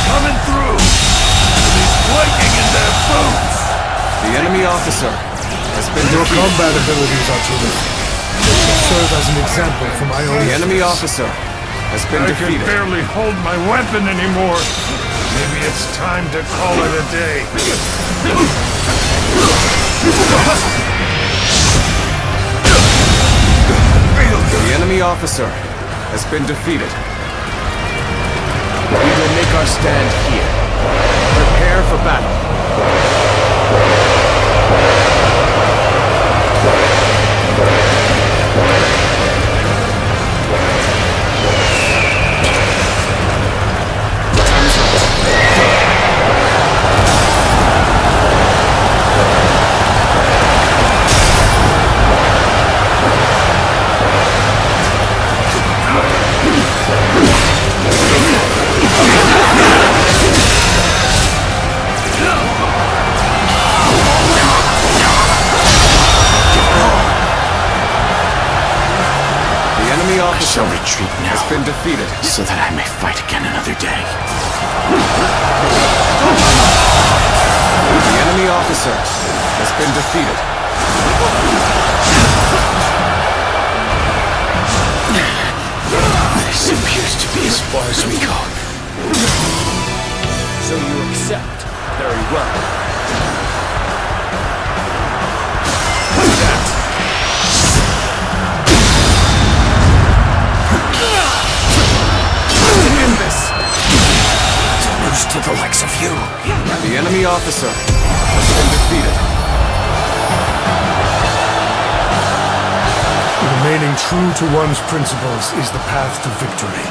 Coming through. He's quaking in their boots. The enemy officer has been Your defeated. combat abilities are terrific. They serve as an example for my own. The enemy officer has been I defeated. can barely hold my weapon anymore. Maybe it's time to call it a day. The enemy officer has been defeated. We will make our stand here. Prepare for battle. I shall retreat now, has been defeated, so that I may fight again another day. The enemy officer has been defeated. This appears to be as far as we go. So you accept. Very well. To the likes of you. The enemy officer has been defeated. Remaining true to one's principles is the path to victory.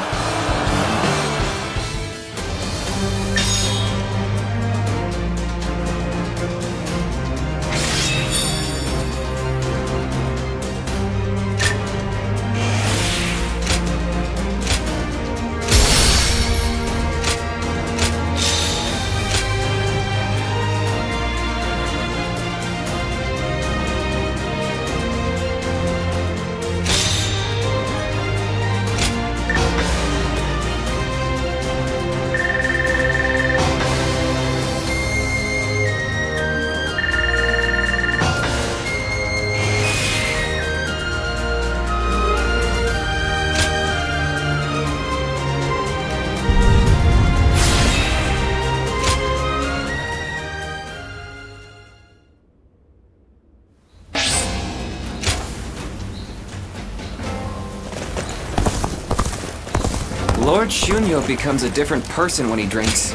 Lord Shunyo becomes a different person when he drinks.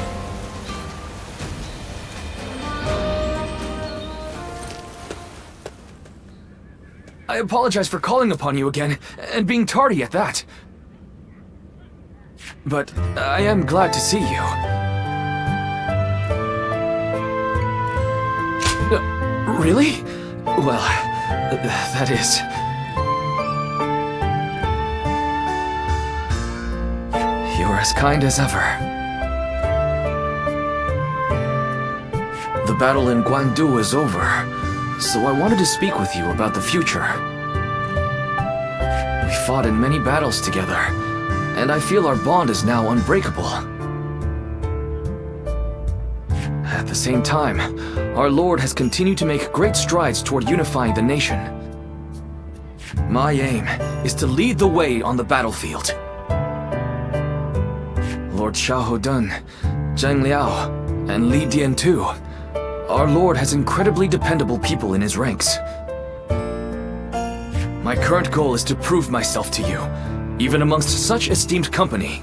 I apologize for calling upon you again, and being tardy at that. But I am glad to see you. Really? Well, that is... You're as kind as ever. The battle in Guandu is over, so I wanted to speak with you about the future. We fought in many battles together, and I feel our bond is now unbreakable. At the same time, our Lord has continued to make great strides toward unifying the nation. My aim is to lead the way on the battlefield. Lord Xiahou Dun, Zhang Liao, and Li Dian too. Our Lord has incredibly dependable people in his ranks. My current goal is to prove myself to you, even amongst such esteemed company.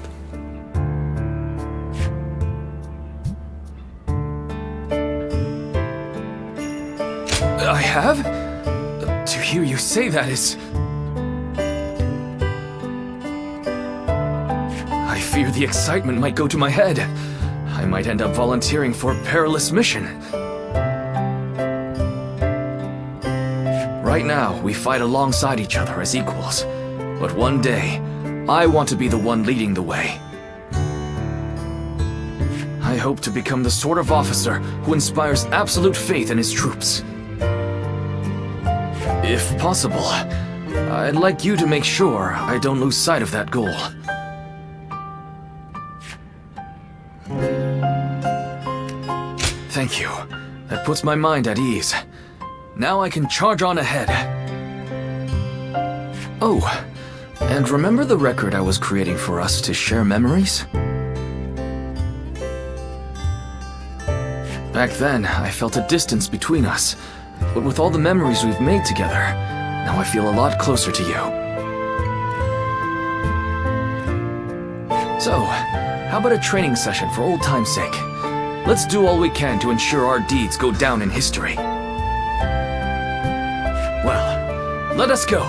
I have? To hear you say that is... I fear the excitement might go to my head. I might end up volunteering for a perilous mission. Right now, we fight alongside each other as equals. But one day, I want to be the one leading the way. I hope to become the sort of officer who inspires absolute faith in his troops. If possible, I'd like you to make sure I don't lose sight of that goal. Thank you. That puts my mind at ease. Now I can charge on ahead. Oh, And remember the record I was creating for us to share memories? Back then, I felt a distance between us, but with all the memories we've made together, now I feel a lot closer to you. So, how about a training session for old time's sake? Let's do all we can to ensure our deeds go down in history. Well, let us go.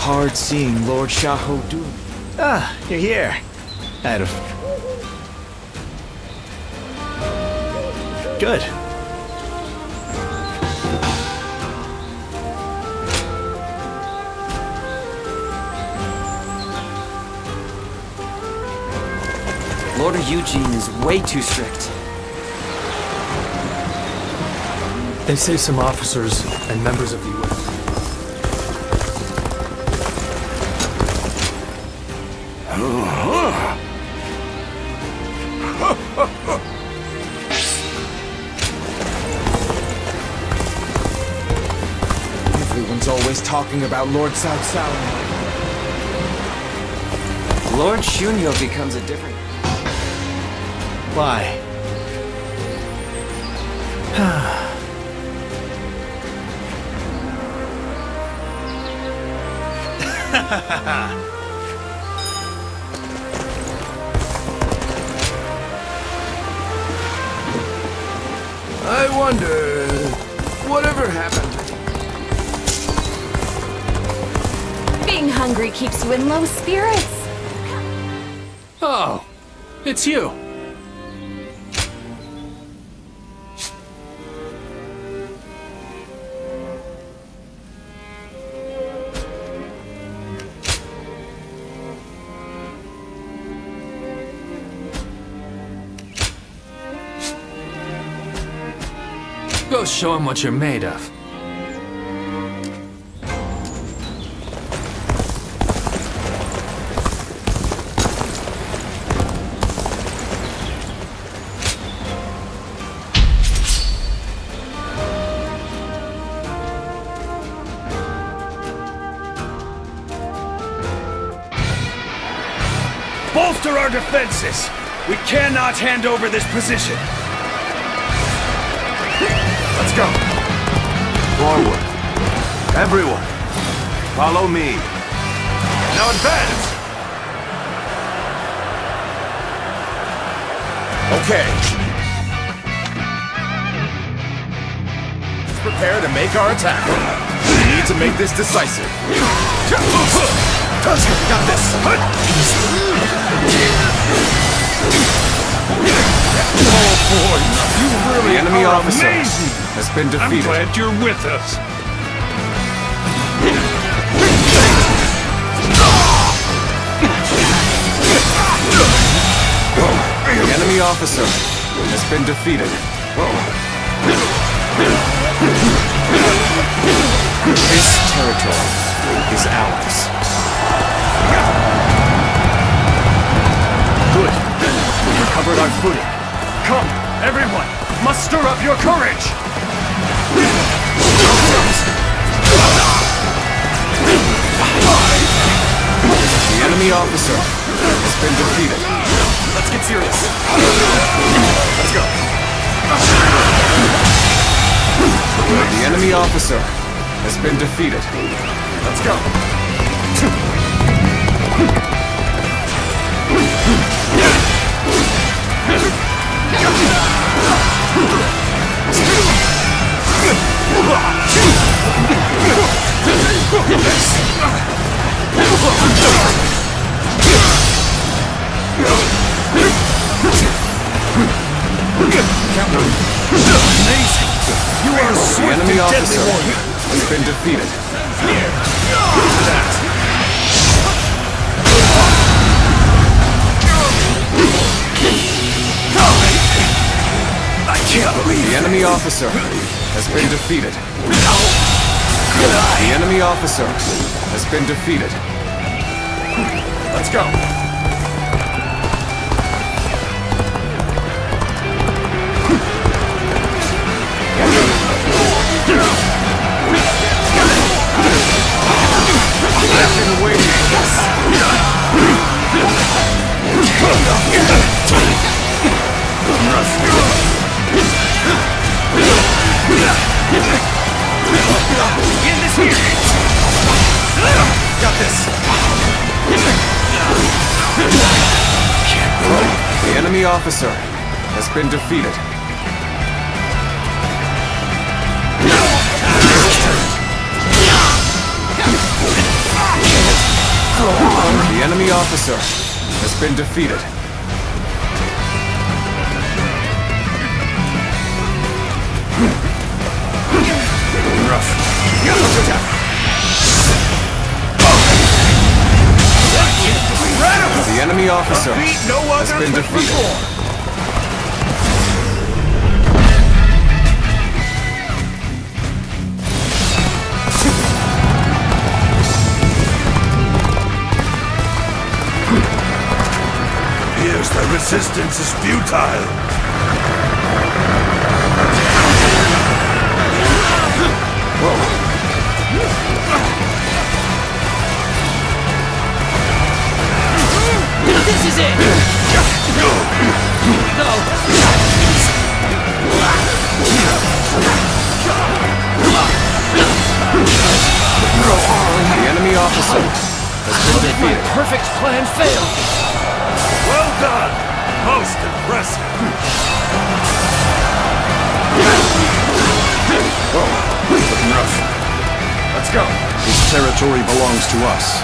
Hard seeing Lord Shaho do. Ah, you're here. Good. Lord Eugene is way too strict. They say some officers and members of the UN. Everyone's always talking about Lord Cao Cao. Lord Shunyo becomes a different... Why? I wonder, whatever happened? Being hungry keeps you in low spirits. Oh, it's you. Go show him what you're made of. Bolster our defenses! We cannot hand over this position! Let's go! Forward. Everyone, follow me. Now advance! Okay. Let's prepare to make our attack. We need to make this decisive. Got this! Oh boy, you really The enemy are officer amazing! has been defeated. I'm glad you're with us. The enemy officer has been defeated. This territory is ours. Good. We recovered our footing. Come, everyone! Muster up your courage! The enemy officer has been defeated. Let's get serious. Let's go. The enemy officer has been defeated. Let's go. Amazing! You are a The swift enemy and deadly officer warrior! has been defeated. I can't believe The enemy officer has been defeated. The enemy officer has been defeated. Let's go. I've been waiting for this. In this here. Got this. The enemy officer has been defeated. The enemy officer has been defeated. The enemy officer has been defeated. Appears the resistance is futile. This is it! The enemy officer has been defeated. Perfect plan failed! Well done! Most impressive. Looking rough. Let's go. This territory belongs to us.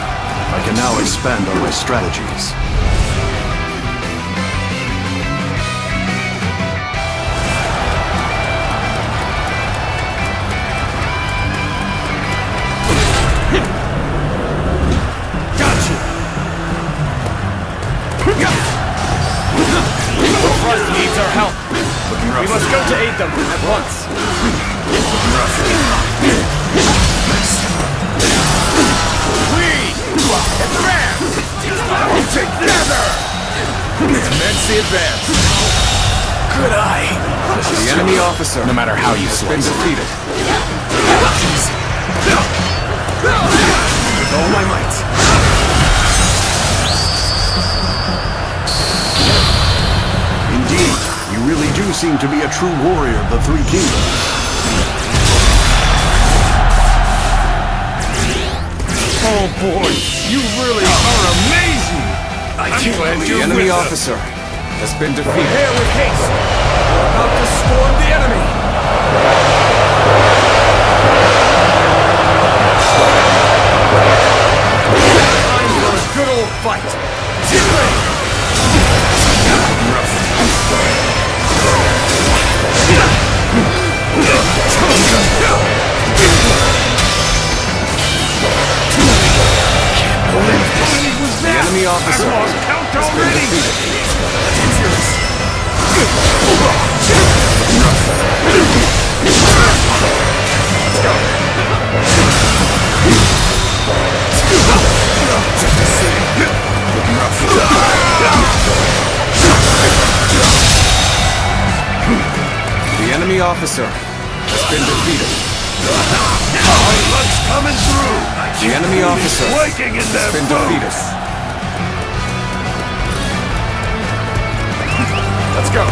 I can now expand on my strategies. The front needs our help. We must go to aid them at once. We advance together. Commence the advance. Good eye. The enemy officer, No matter how you has been slice it. defeated. With all my might. Indeed, you really do seem to be a true warrior of the Three Kingdoms. Oh boy, you really are amazing! The enemy officer has been defeated. Prepare with haste! We're about to storm the enemy! Time for a good old fight! The enemy officer has been defeated. Let's go. The enemy officer has been defeated. Our luck's coming through. The enemy officer Quaking in their has been defeated. Let's go.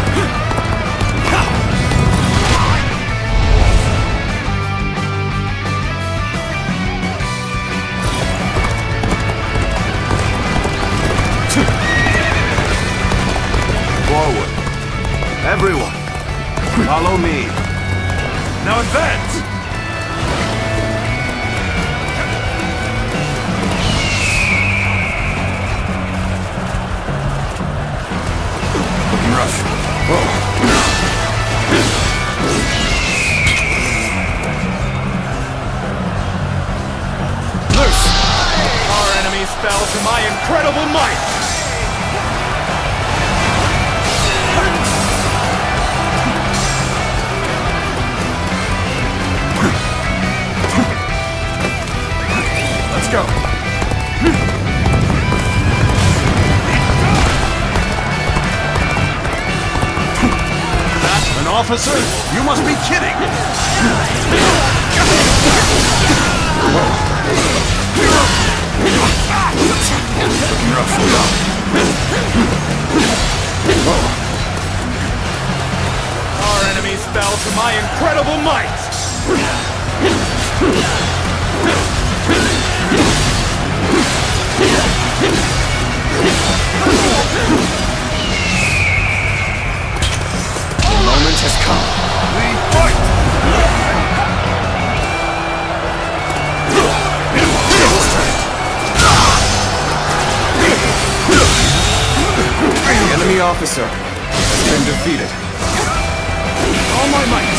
Forward. Everyone, follow me. Now advance. Looking rough. Loose! Our enemies fell to my incredible might! go! That's an officer? You must be kidding! Our enemies fell to my incredible might! The moment has come. We fight! The enemy officer has been defeated. All my might!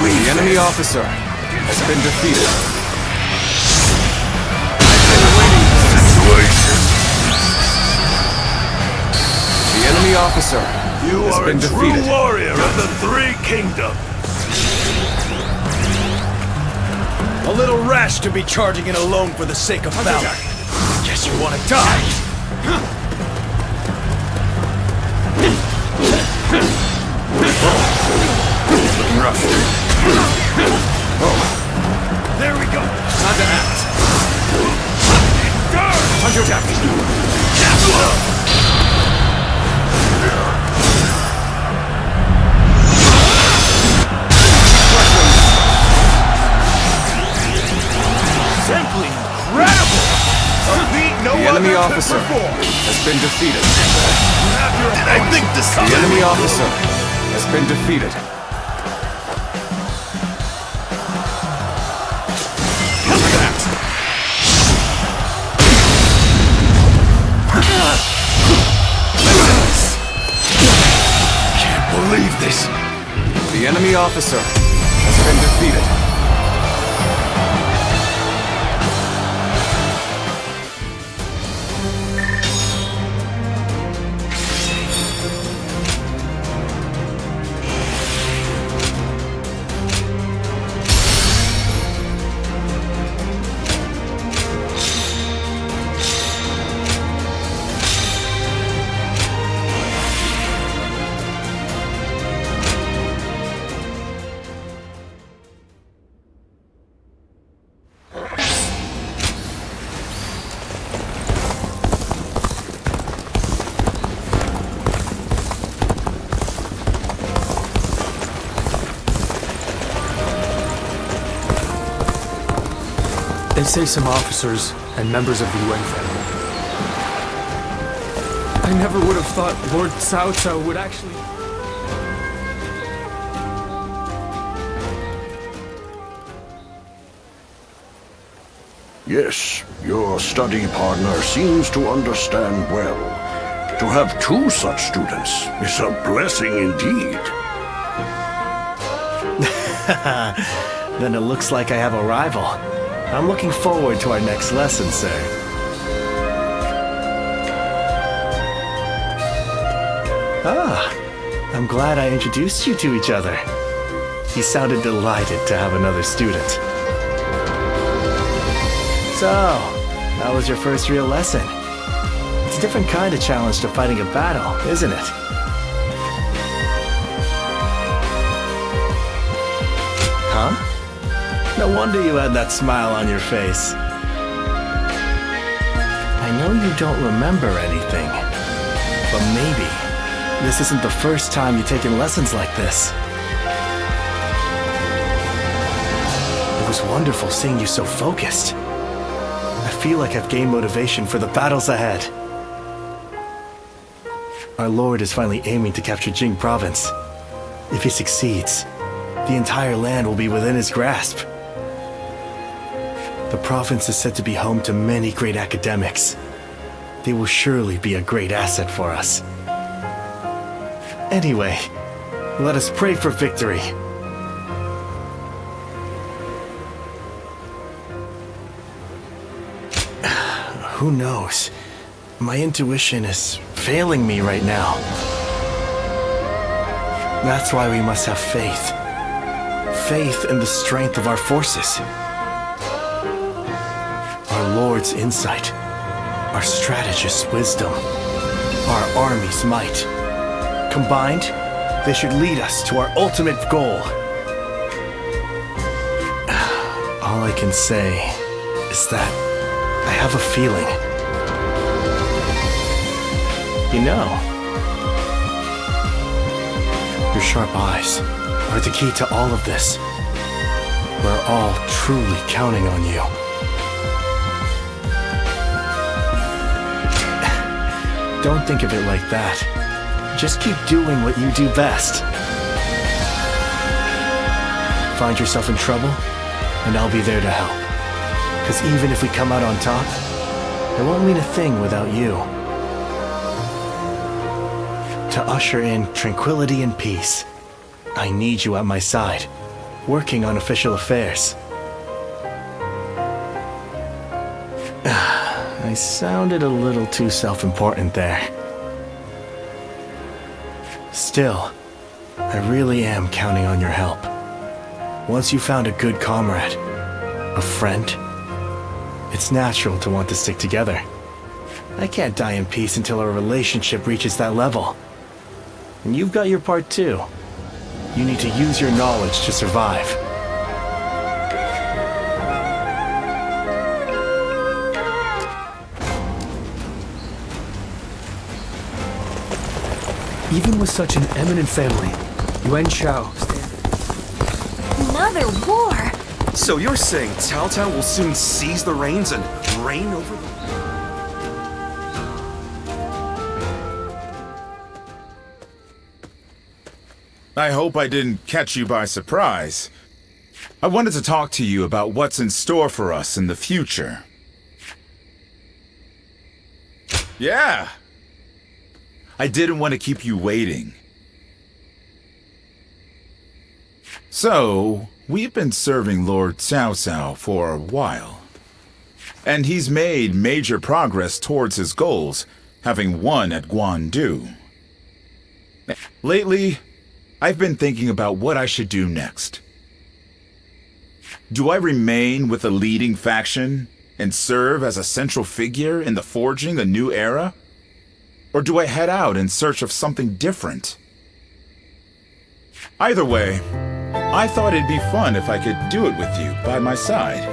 The enemy officer has been defeated. The enemy officer has been defeated. Warrior of the Three Kingdoms! A little rash to be charging in alone for the sake of valor. Guess you want to die! Looking rough. There we go! Time to act! Under attack! Simply incredible! A feat no The enemy other officer could perform. has been defeated. Did I think this The enemy officer has been defeated. Can't believe this. The enemy officer has been defeated. They say some officers and members of the UN family. I never would have thought Lord Cao Cao would actually... Yes, your study partner seems to understand well. To have two such students is a blessing indeed. Then it looks like I have a rival. I'm looking forward to our next lesson, sir. Ah, I'm glad I introduced you to each other. He sounded delighted to have another student. So, that was your first real lesson. It's a different kind of challenge to fighting a battle, isn't it? Huh? No wonder you had that smile on your face. I know you don't remember anything, but maybe this isn't the first time you've taken lessons like this. It was wonderful seeing you so focused. I feel like I've gained motivation for the battles ahead. Our lord is finally aiming to capture Jing province. If he succeeds, the entire land will be within his grasp. The province is said to be home to many great academics. They will surely be a great asset for us. Anyway, let us pray for victory. Who knows? My intuition is failing me right now. That's why we must have faith. Faith in the strength of our forces. Our Lord's insight. Our strategist's wisdom. Our army's might. Combined, they should lead us to our ultimate goal. All I can say is that I have a feeling. You know, your sharp eyes are the key to all of this. We're all truly counting on you. Don't think of it like that. Just keep doing what you do best. Find yourself in trouble, and I'll be there to help. Because even if we come out on top, it won't mean a thing without you. To usher in tranquility and peace, I need you at my side, working on official affairs. I sounded a little too self-important there. Still, I really am counting on your help. Once you found a good comrade, a friend, it's natural to want to stick together. I can't die in peace until our relationship reaches that level. And you've got your part too. You need to use your knowledge to survive. Even with such an eminent family, Yuan Shao. Another war? So you're saying Cao Cao will soon seize the reins and reign over the... I hope I didn't catch you by surprise. I wanted to talk to you about what's in store for us in the future. Yeah! I didn't want to keep you waiting. So, we've been serving Lord Cao Cao for a while. And he's made major progress towards his goals, having won at Guandu. Lately, I've been thinking about what I should do next. Do I remain with the leading faction and serve as a central figure in the forging a new era? Or do I head out in search of something different? Either way, I thought it'd be fun if I could do it with you by my side.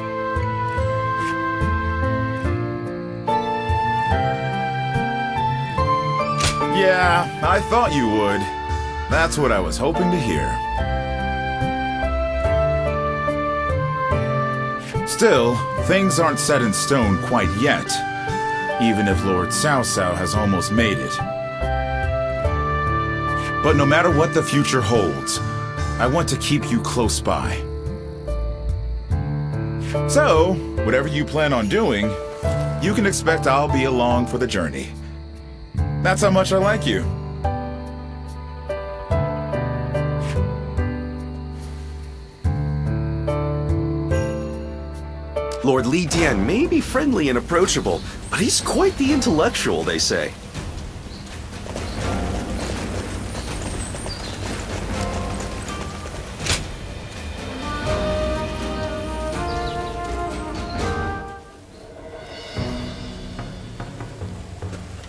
Yeah, I thought you would. That's what I was hoping to hear. Still, things aren't set in stone quite yet, even if Lord Cao Cao has almost made it. But no matter what the future holds, I want to keep you close by. So, whatever you plan on doing, you can expect I'll be along for the journey. That's how much I like you. Lord Li Dian may be friendly and approachable, but he's quite the intellectual, they say.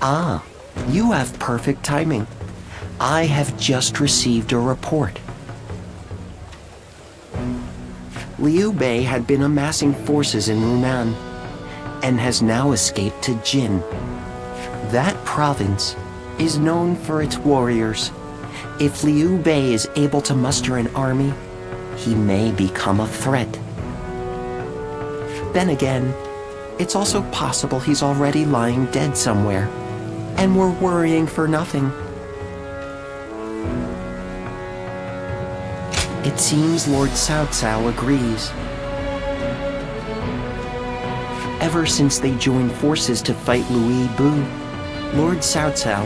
Ah, you have perfect timing. I have just received a report. Liu Bei had been amassing forces in Runan and has now escaped to Jin. That province is known for its warriors. If Liu Bei is able to muster an army, he may become a threat. Then again, it's also possible he's already lying dead somewhere, and we're worrying for nothing. It seems Lord Cao Cao agrees. Ever since they joined forces to fight Louis Bu, Lord Cao Cao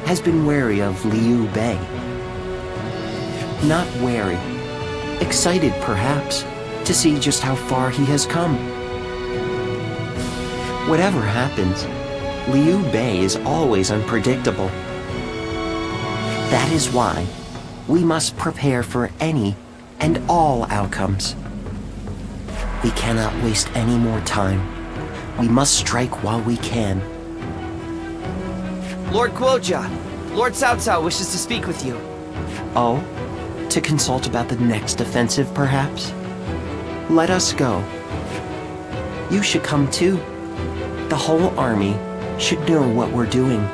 has been wary of Liu Bei. Not wary, excited perhaps, to see just how far he has come. Whatever happens, Liu Bei is always unpredictable. That is why we must prepare for any and all outcomes. We cannot waste any more time. We must strike while we can. Lord Guoja, Lord Cao Cao wishes to speak with you. Oh? To consult about the next offensive, perhaps? Let us go. You should come too. The whole army should know what we're doing.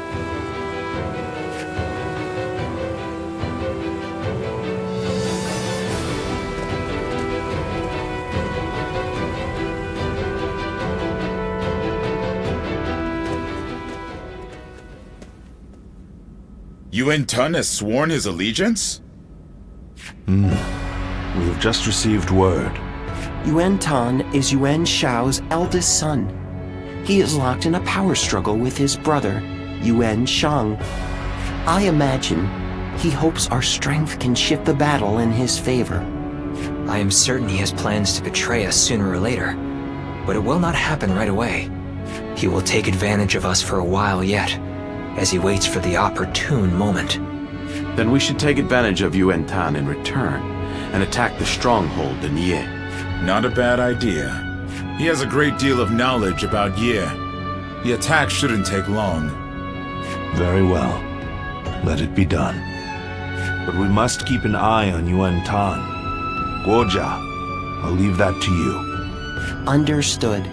Yuan Tun has sworn his allegiance? We have just received word. Yuan Tan is Yuan Shao's eldest son. He is locked in a power struggle with his brother, Yuan Shang. I imagine he hopes our strength can shift the battle in his favor. I am certain he has plans to betray us sooner or later, but it will not happen right away. He will take advantage of us for a while yet, as he waits for the opportune moment. Then we should take advantage of Yuan Tan in return and attack the stronghold in Ye. Not a bad idea. He has a great deal of knowledge about Ye. The attack shouldn't take long. Very well. Let it be done. But we must keep an eye on Yuan Tan. Guoja, I'll leave that to you. Understood.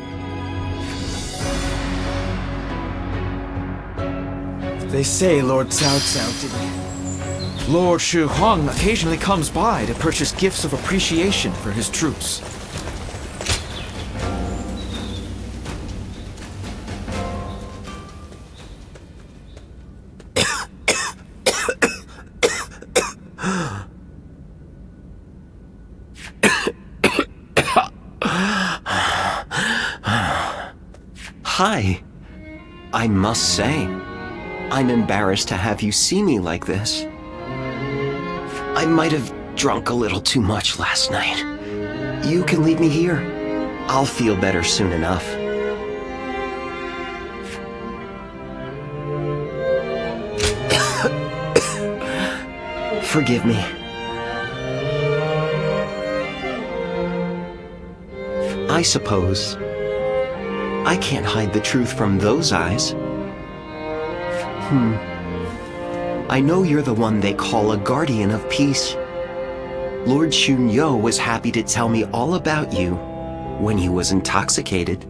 They say Lord Cao Cao did. Lord Shu Huang occasionally comes by to purchase gifts of appreciation for his troops. Hi. I must say, I'm embarrassed to have you see me like this. I might have drunk a little too much last night. You can leave me here. I'll feel better soon enough. Forgive me. I suppose I can't hide the truth from those eyes. I know you're the one they call a guardian of peace. Lord Shunyo was happy to tell me all about you when he was intoxicated.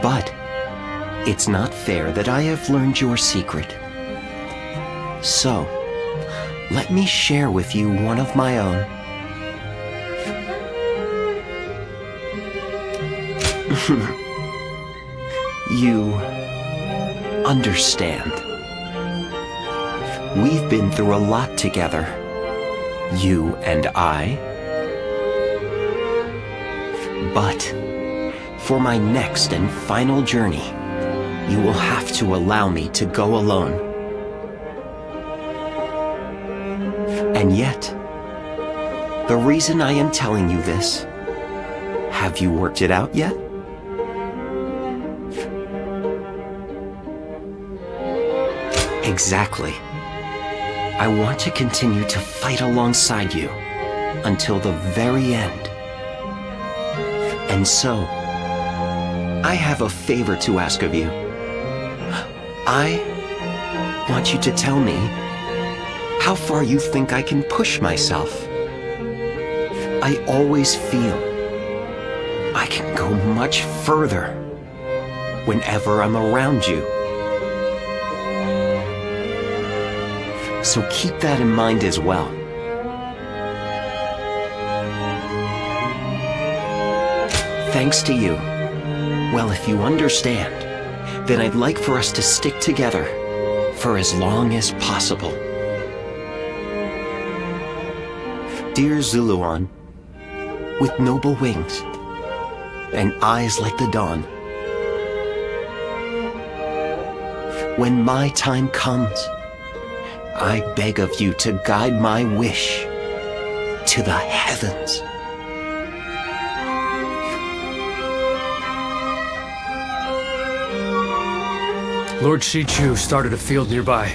But it's not fair that I have learned your secret. So, let me share with you one of my own. You understand. We've been through a lot together, you and I. But for my next and final journey, you will have to allow me to go alone. And yet, the reason I am telling you this, have you worked it out yet? Exactly. I want to continue to fight alongside you until the very end. And so, I have a favor to ask of you. I want you to tell me how far you think I can push myself. I always feel I can go much further whenever I'm around you. So keep that in mind as well. Thanks to you. Well, if you understand, then I'd like for us to stick together for as long as possible. Dear Zuluan, with noble wings and eyes like the dawn, when my time comes, I beg of you to guide my wish to the heavens. Lord Shichu started a field nearby,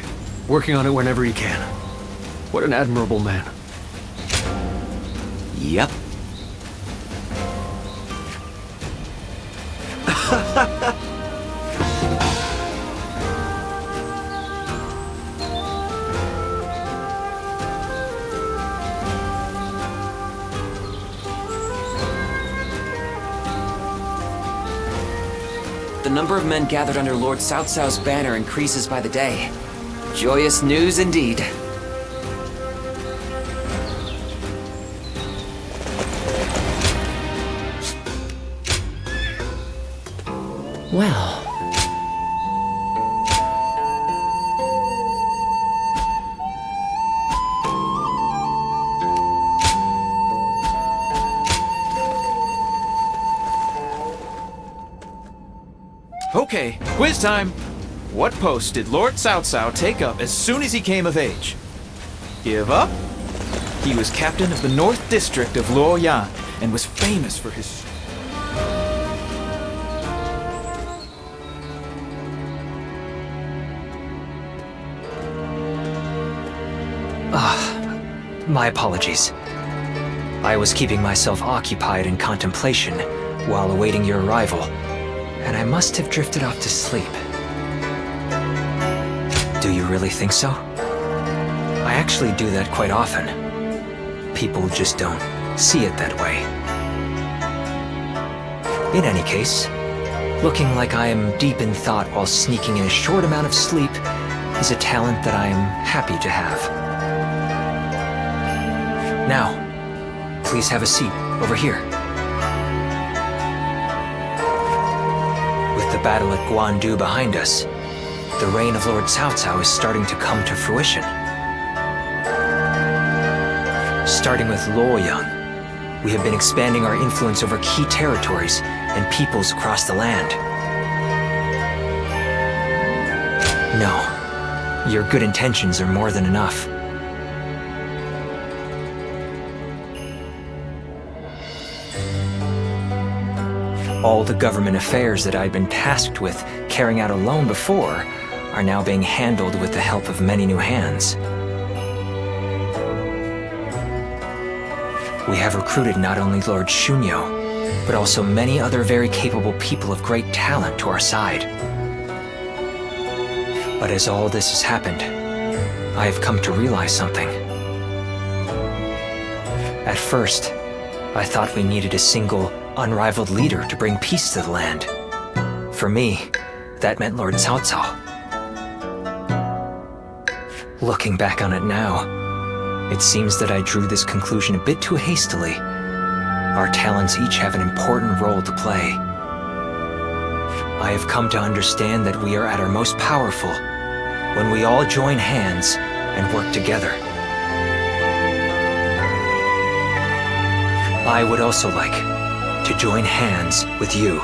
working on it whenever he can. What an admirable man. Yep. The number of men gathered under Lord Cao Cao's banner increases by the day. Joyous news indeed. Well... Okay, quiz time! What post did Lord Cao Cao take up as soon as he came of age? Give up? He was captain of the North District of Luoyang and was famous for his... My apologies. I was keeping myself occupied in contemplation while awaiting your arrival, and I must have drifted off to sleep. Do you really think so? I actually do that quite often. People just don't see it that way. In any case, looking like I am deep in thought while sneaking in a short amount of sleep is a talent that I am happy to have. Now, please have a seat over here. With the battle at Guandu behind us, the reign of Lord Cao Cao is starting to come to fruition. Starting with Luoyang, we have been expanding our influence over key territories and peoples across the land. No, your good intentions are more than enough. All the government affairs that I'd been tasked with carrying out alone before are now being handled with the help of many new hands. We have recruited not only Lord Shunyo, but also many other very capable people of great talent to our side. But as all this has happened, I have come to realize something. At first, I thought we needed a single, unrivaled leader to bring peace to the land. For me, that meant Lord Cao Cao. Looking back on it now, it seems that I drew this conclusion a bit too hastily. Our talents each have an important role to play. I have come to understand that we are at our most powerful when we all join hands and work together. I would also like to join hands with you.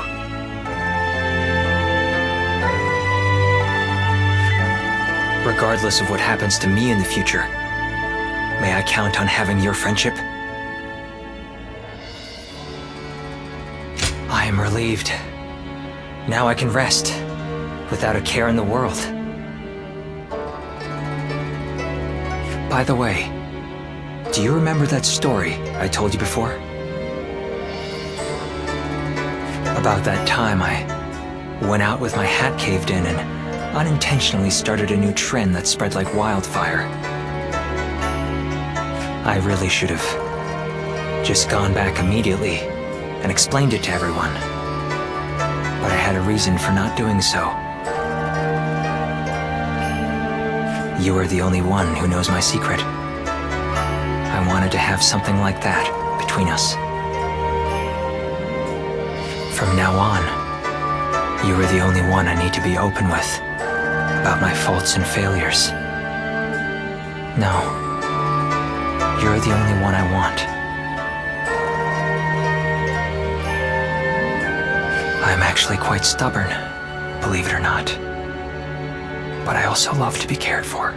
Regardless of what happens to me in the future, may I count on having your friendship? I am relieved. Now I can rest, without a care in the world. By the way, do you remember that story I told you before? About that time I went out with my hat caved in and unintentionally started a new trend that spread like wildfire. I really should have just gone back immediately and explained it to everyone. But I had a reason for not doing so. You are the only one who knows my secret. I wanted to have something like that between us. From now on, you are the only one I need to be open with about my faults and failures. No, You're the only one I want. I'm actually quite stubborn, believe it or not. But I also love to be cared for.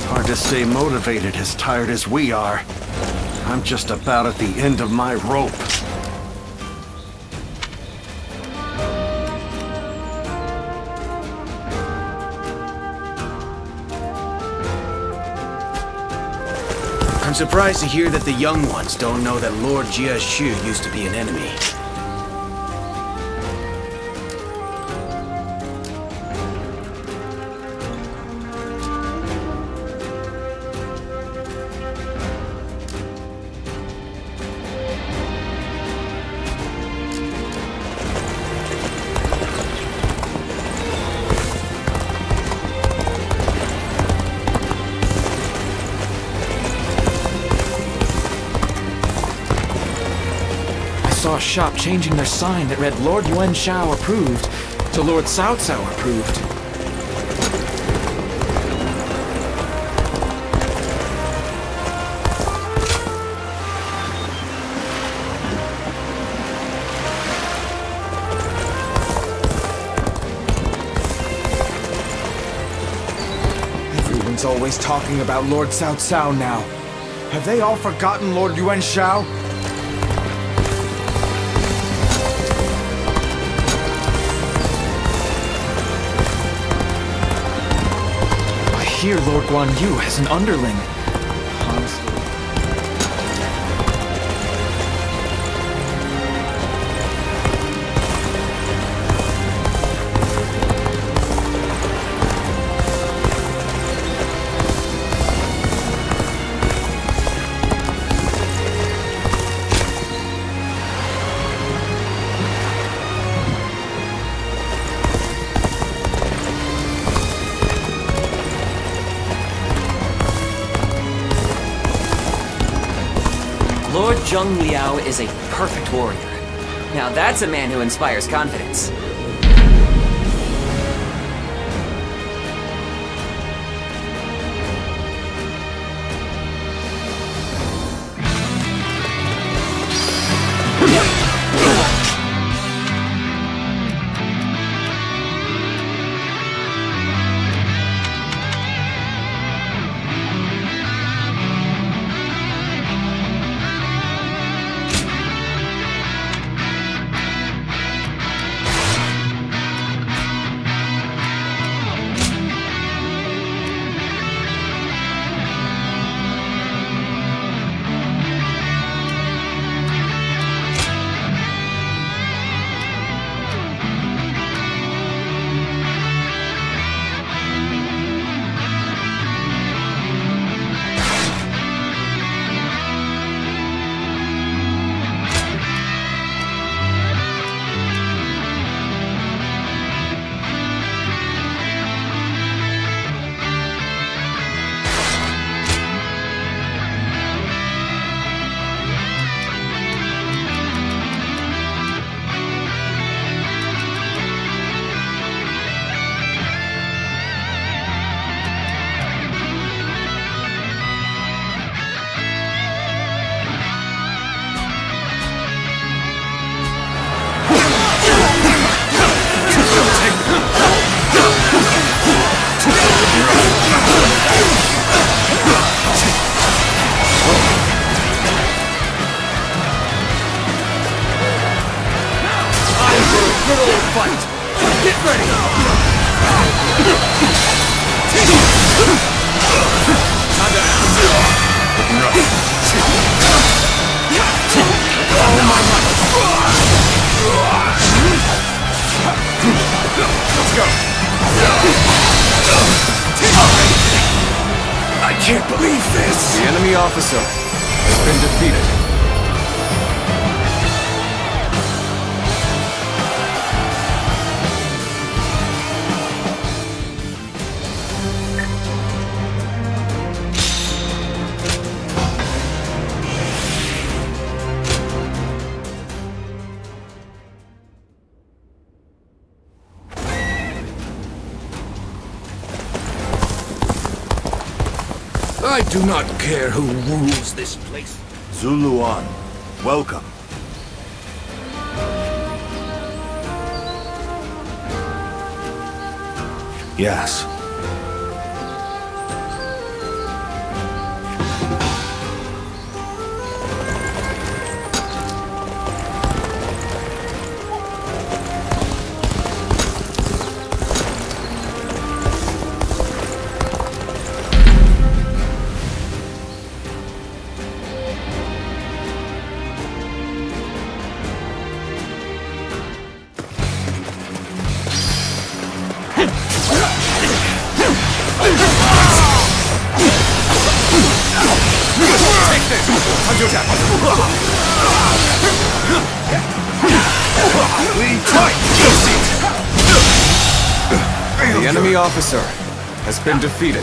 Hard to stay motivated as tired as we are. I'm just about at the end of my rope. I'm surprised to hear that the young ones don't know that Lord Jia Shu used to be an enemy. I saw a shop changing their sign that read Lord Yuan Shao approved to Lord Cao Cao approved. Everyone's always talking about Lord Cao Cao now. Have they all forgotten Lord Yuan Shao? I hear Lord Guan Yu has an underling. Honestly. Lord Zheng Liao is a perfect warrior. Now that's a man who inspires confidence. I can't believe this! The enemy officer has been defeated. I do not care who rules this place. Zuluan, welcome. Yes. The enemy officer has been defeated.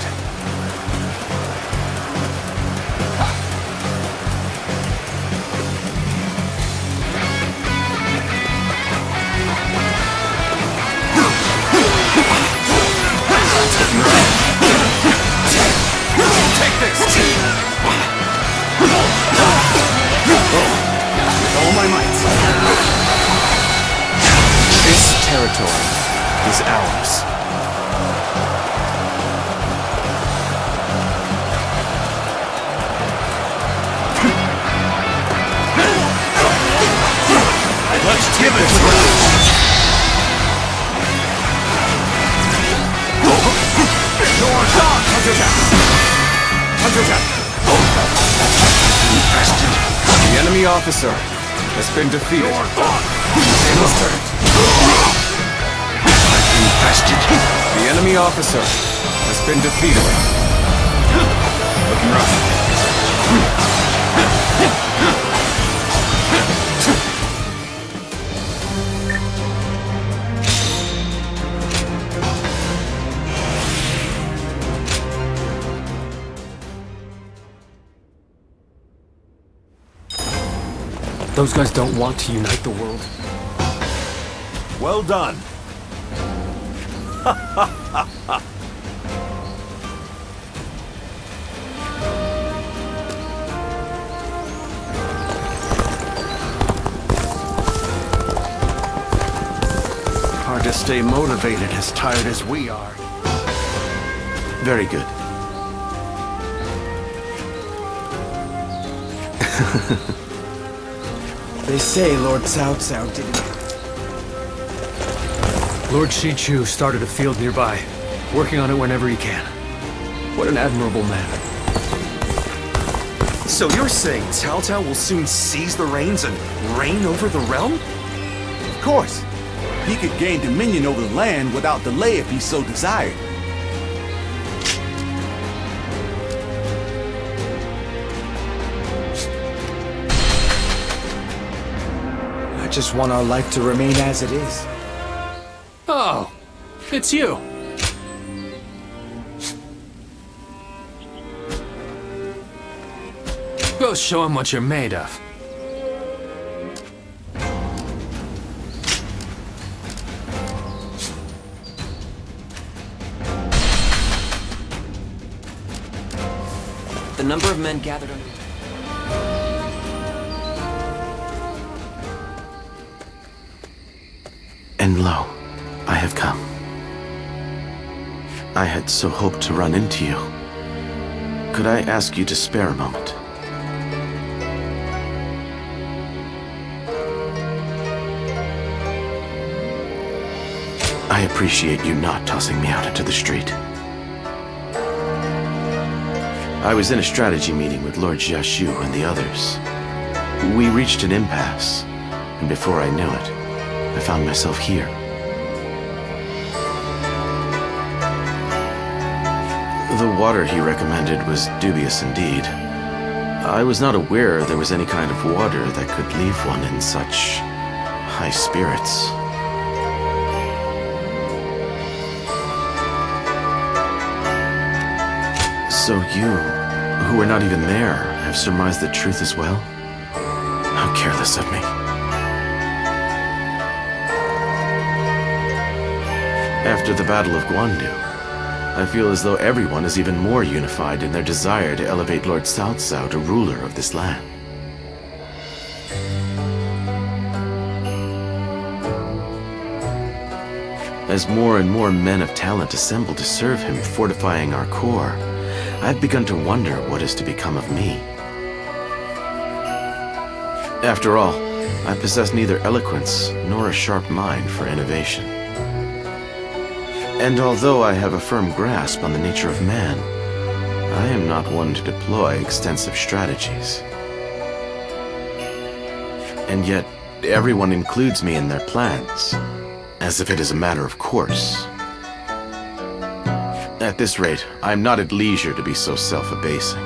Take this! With all my might. This territory is ours. Let's give it to The enemy officer has been defeated. The enemy officer has been defeated. Looking rough. Those guys don't want to unite the world. Well done. Hard to stay motivated as tired as we are. Very good. They say Lord Cao Cao didn't. Lord Shichu started a field nearby, working on it whenever he can. What an admirable man. So you're saying Cao Cao will soon seize the reins and reign over the realm? Of course. He could gain dominion over the land without delay if he so desired. I just want our life to remain as it is. Oh, it's you. Go show him what you're made of. The number of men gathered under... And lo, I have come. I had so hoped to run into you. Could I ask you to spare a moment? I appreciate you not tossing me out into the street. I was in a strategy meeting with Lord Jiashu and the others. We reached an impasse, and before I knew it, I found myself here. The water he recommended was dubious indeed. I was not aware there was any kind of water that could leave one in such high spirits. So you, who were not even there, have surmised the truth as well? How careless of me. After the Battle of Guandu, I feel as though everyone is even more unified in their desire to elevate Lord Cao Cao to ruler of this land. As more and more men of talent assemble to serve him, fortifying our core, I've begun to wonder what is to become of me. After all, I possess neither eloquence nor a sharp mind for innovation. And although I have a firm grasp on the nature of man, I am not one to deploy extensive strategies. And yet, everyone includes me in their plans, as if it is a matter of course. At this rate, I am not at leisure to be so self-abasing.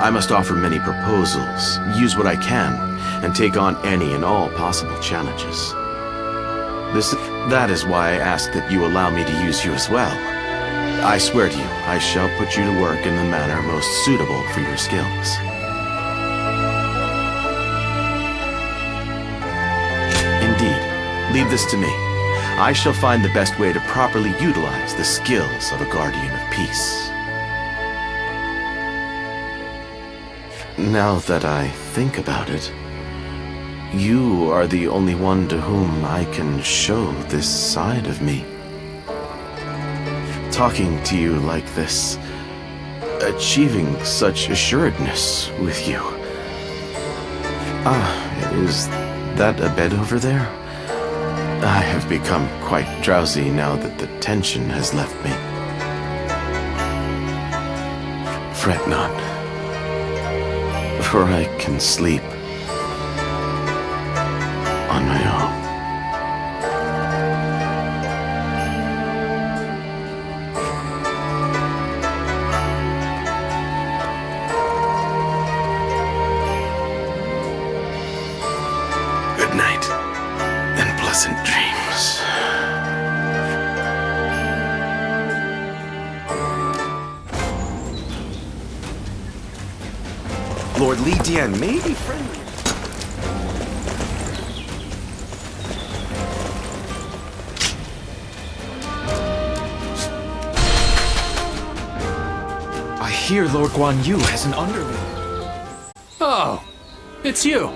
I must offer many proposals, use what I can, and take on any and all possible challenges. That is why I ask that you allow me to use you as well. I swear to you, I shall put you to work in the manner most suitable for your skills. Indeed, leave this to me. I shall find the best way to properly utilize the skills of a guardian of peace. Now that I think about it, you are the only one to whom I can show this side of me. Talking to you like this, achieving such assuredness with you. Is that a bed over there? I have become quite drowsy now that the tension has left me. Fret not, for I can sleep on my own. Good night, and pleasant dreams. Lord Li Dian may be friendly. I hear Lord Guan Yu has an underling. Oh, it's you.